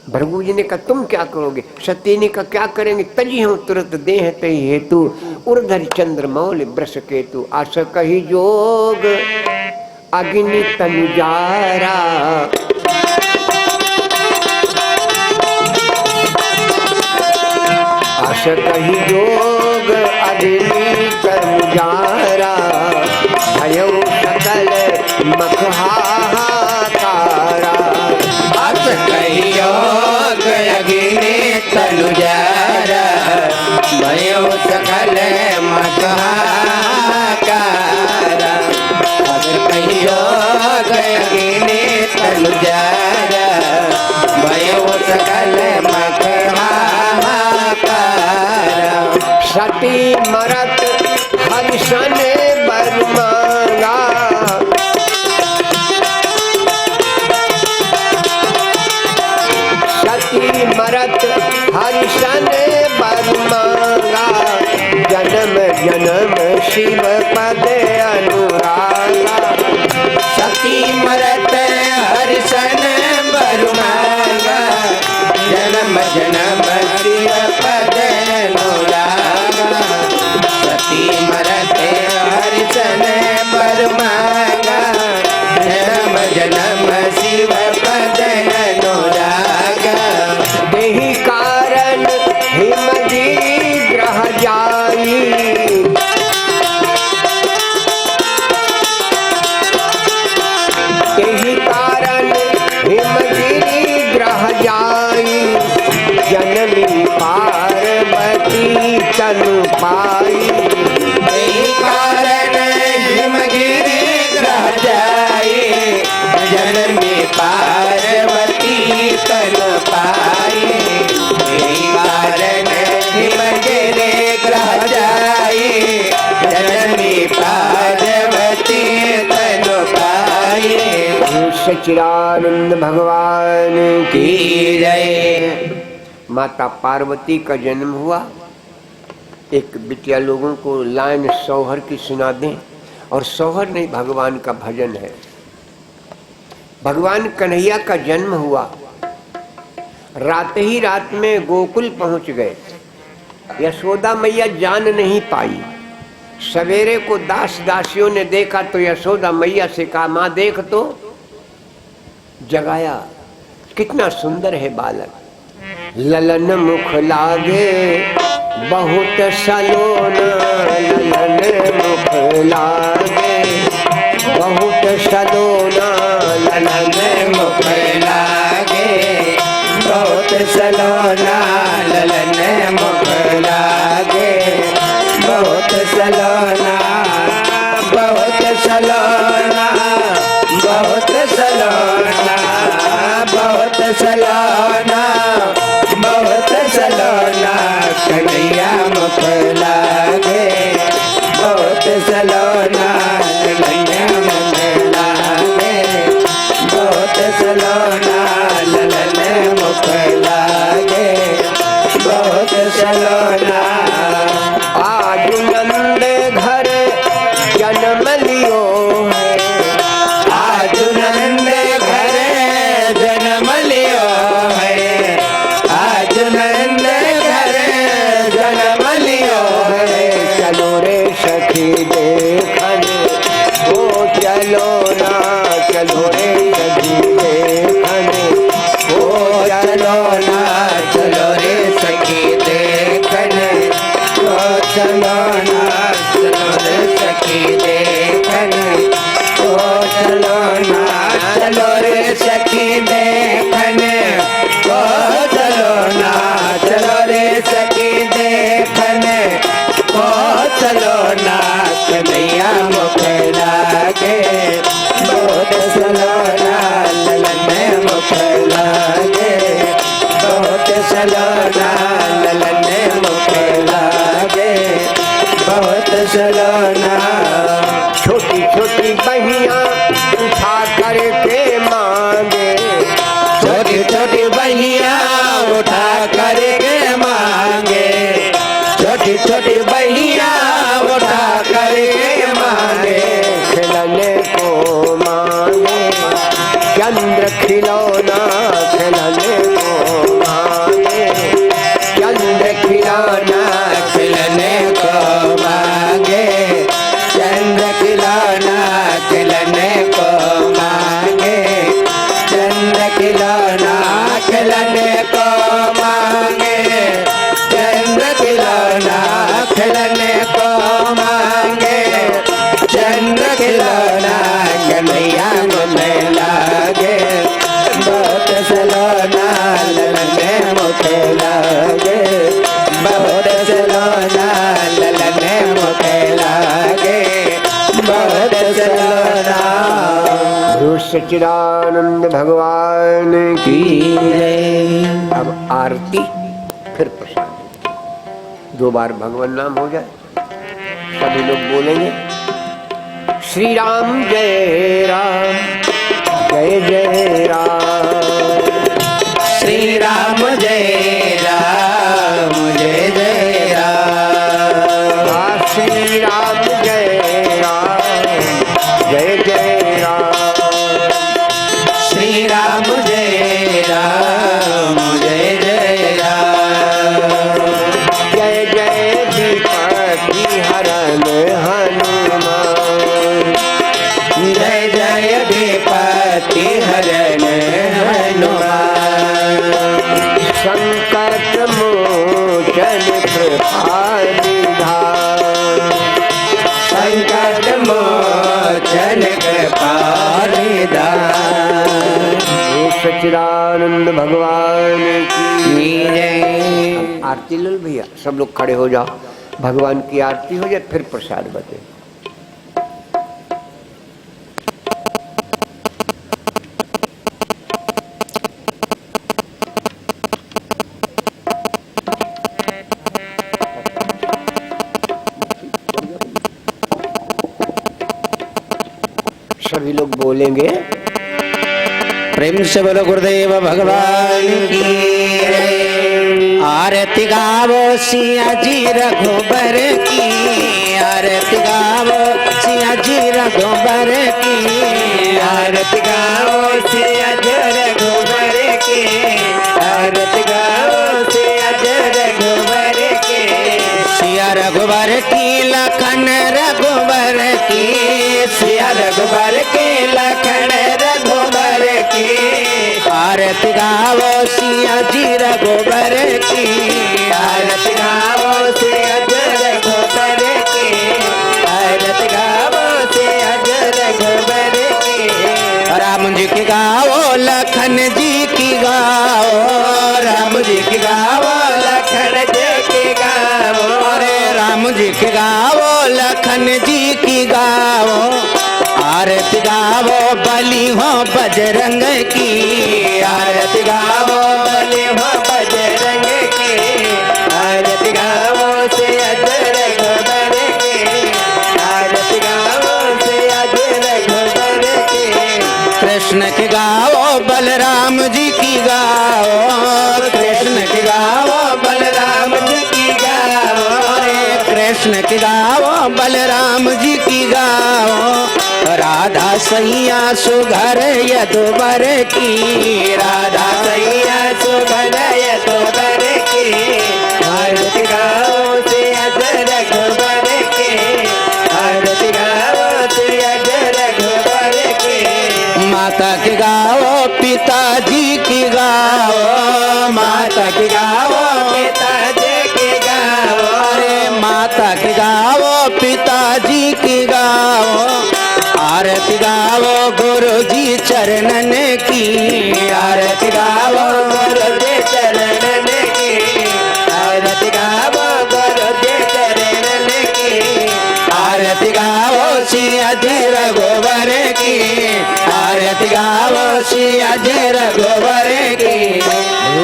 भृगु जी ने कहा, तुम क्या करोगे। सती ने कहा, क्या करेंगे, तजी हूँ तुरंत देह तही हेतु, उर्धर चंद्र मौल ब्रश केतु। आस कही जोग अग्नि तनुजारा, आस कही जोग अग्नि तनुजारा, भयो सकल मखहाहाकार। भयो सकल मकहाकार अगर कहियो गयगिनी तनु जारा भयो सकल मकहाकार सती मरत हरिशन बर मांगा सती मरत हरिशन बर मांगा जन्म जन्म शिव पद अनुरागा सती मरत हरिशन बर मांगा जन्म जन्म शिव पद अनुरागा सती मरत हरिशन बर मांगा जन्म जन्म शिव पद अनुरागा देहि कारण हिमगिरि ग्रह जाई देहि कारण हिमगिरि ग्रह जाई जननी पार्वती तनु पाई यही कारण हिमगिरि ग्रह जाए जननी पार्वती तन पाए यही कारण हिमगिरि ग्रह जाए जननी पार्वती तन पाए सच्चिदानंद भगवान की की जय। माता पार्वती का जन्म हुआ। एक बिटिया लोगों को लाइन सौहर की सुना दें, और सौहर नहीं भगवान का भजन है। भगवान कन्हैया का जन्म हुआ, रात ही रात में गोकुल पहुंच गए। यशोदा मैया जान नहीं पाई। सवेरे को दास दासियों ने देखा तो यशोदा मैया से कहा, माँ देख तो। जगाया, कितना सुंदर है बालक, ललन मुख लागे बहुत सलोना, ललन मुख लागे बहुत सलोना, ललन मुख लागे बहुत सलोना ललन मुख लागे बहुत सलोना बहुत सलोना बहुत सलोना बहुत सलोना बहुत सलोना कन्हैया मुख लागे बहुत सलोना कन्हैया मुख लागे बहुत सलोना ललन मुख लागे बहुत सलोना आज नंद घर जन्म लियो है, आज नंद घर जन्म लियो है आज नंद घर जन्म लियो है चलो रे सखी देखन हो, चलो ना चलो रे सखी देखन हो, चलो ना चलो रे सखी देखन ओ चलो ना चलो रे सखी देखन ओ चलो ना चलो रे सखी देखन ओ चलो ना चलो रे सखी देखन ओ चलो ना कन्हैया मुख लागे बहुत सलोना ललन मुख लागे बहुत सलोना ललन मुख लागे बहुत सलोना छोटी छोटी बहिया उठा करके मांगे, छोटी छोटी बहिया उठा करके मांगे छोटी छोटी बहिया उठा करके मांगे खिलने को मांगे चंद्र खिलौना, खिलने को मांगे चंद्र खिलौना, खिलने को मांगे चंद्र खिलौना खिलने को मांगे चंद्र खिलौना खिलने को मांगे चंद्र खिलौना खिलने सच्चिदानंद भगवान की जय। अब आरती फिर प्रसाद, 2 बार भगवान नाम हो जाए। सभी लोग बोलेंगे श्री राम जय राम जय जय राम, श्री राम जय राम जय जय राम, श्री राम जय राम जय जय राम, श्री राम जय राम जय जय राम, जय जय विपत्ति हरण हनुमान, जय जय विपत्ति हरण हनुमान, संकट मोचन कृपा निधान, संकट मोचन कृपा निधान, हे सच्चिदानंद भगवान की जय। आरती लो भैया, सब लोग खड़े हो जाओ, भगवान की आरती हो जाए फिर प्रसाद बचे। सभी लोग बोलेंगे प्रेम से बोलो गुरुदेव भगवान की जय। आरती गावो सिया जी रघुबर की, आरती गावो सिया जी रघुबर की, आरती गावो सिया जी रघुबर की, आरती गावो सिया जी रघुबर की, सिया रघुबर की लखन रघुबर की, सिया रघुबर की लखन रघुबर की, आरती गावो सिया जी रघुबर की, आरती गावो सिया जी रघुबर की, आरती गावो सिया जी रघुबर की, राम जी की गावो लखन जी की गावो, राम जी की गावो लखन जी की गावो, अरे राम जी की गावो लखन जी की गावो, आरती गावो बलि हो बजरंग की, आरती गावो बलि हो बजरंग की, आरती गावो से अजर रघुबर की, आरती गावो से अजर रघुबर की, कृष्ण की गावो बलराम जी की गावो, कृष्ण की गावो बलराम जी की गावो, कृष्ण की गावो बलराम जी की गावो, राधा सैया सुघर यदुबर की, राधा सैया सुघर यदुबर की, आरती गाओ से अजर रघुबर की, आरती गाओ से अजर रघुबर की, माता की गाओ पिताजी की गाओ, माता की गाओ पिताजी की गाओ, अरे माता की गाओ पिताजी की गाओ, आरती गावो गुरु जी चरणन की, आरती गावो गुरु जी चरणन की, आरती गावो गुरु जी चरणन की, आरती गावो सिया जी रघुबर की, आरती गावो सिया जी रघुबर की,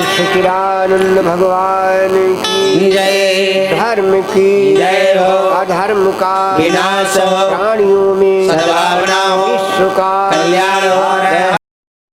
सच्चिदानंद भगवान की जय। धर्म की जय हो, अधर्म का विनाश हो, प्राणियों में सद्भावना हो, विश्व का कल्याण हो।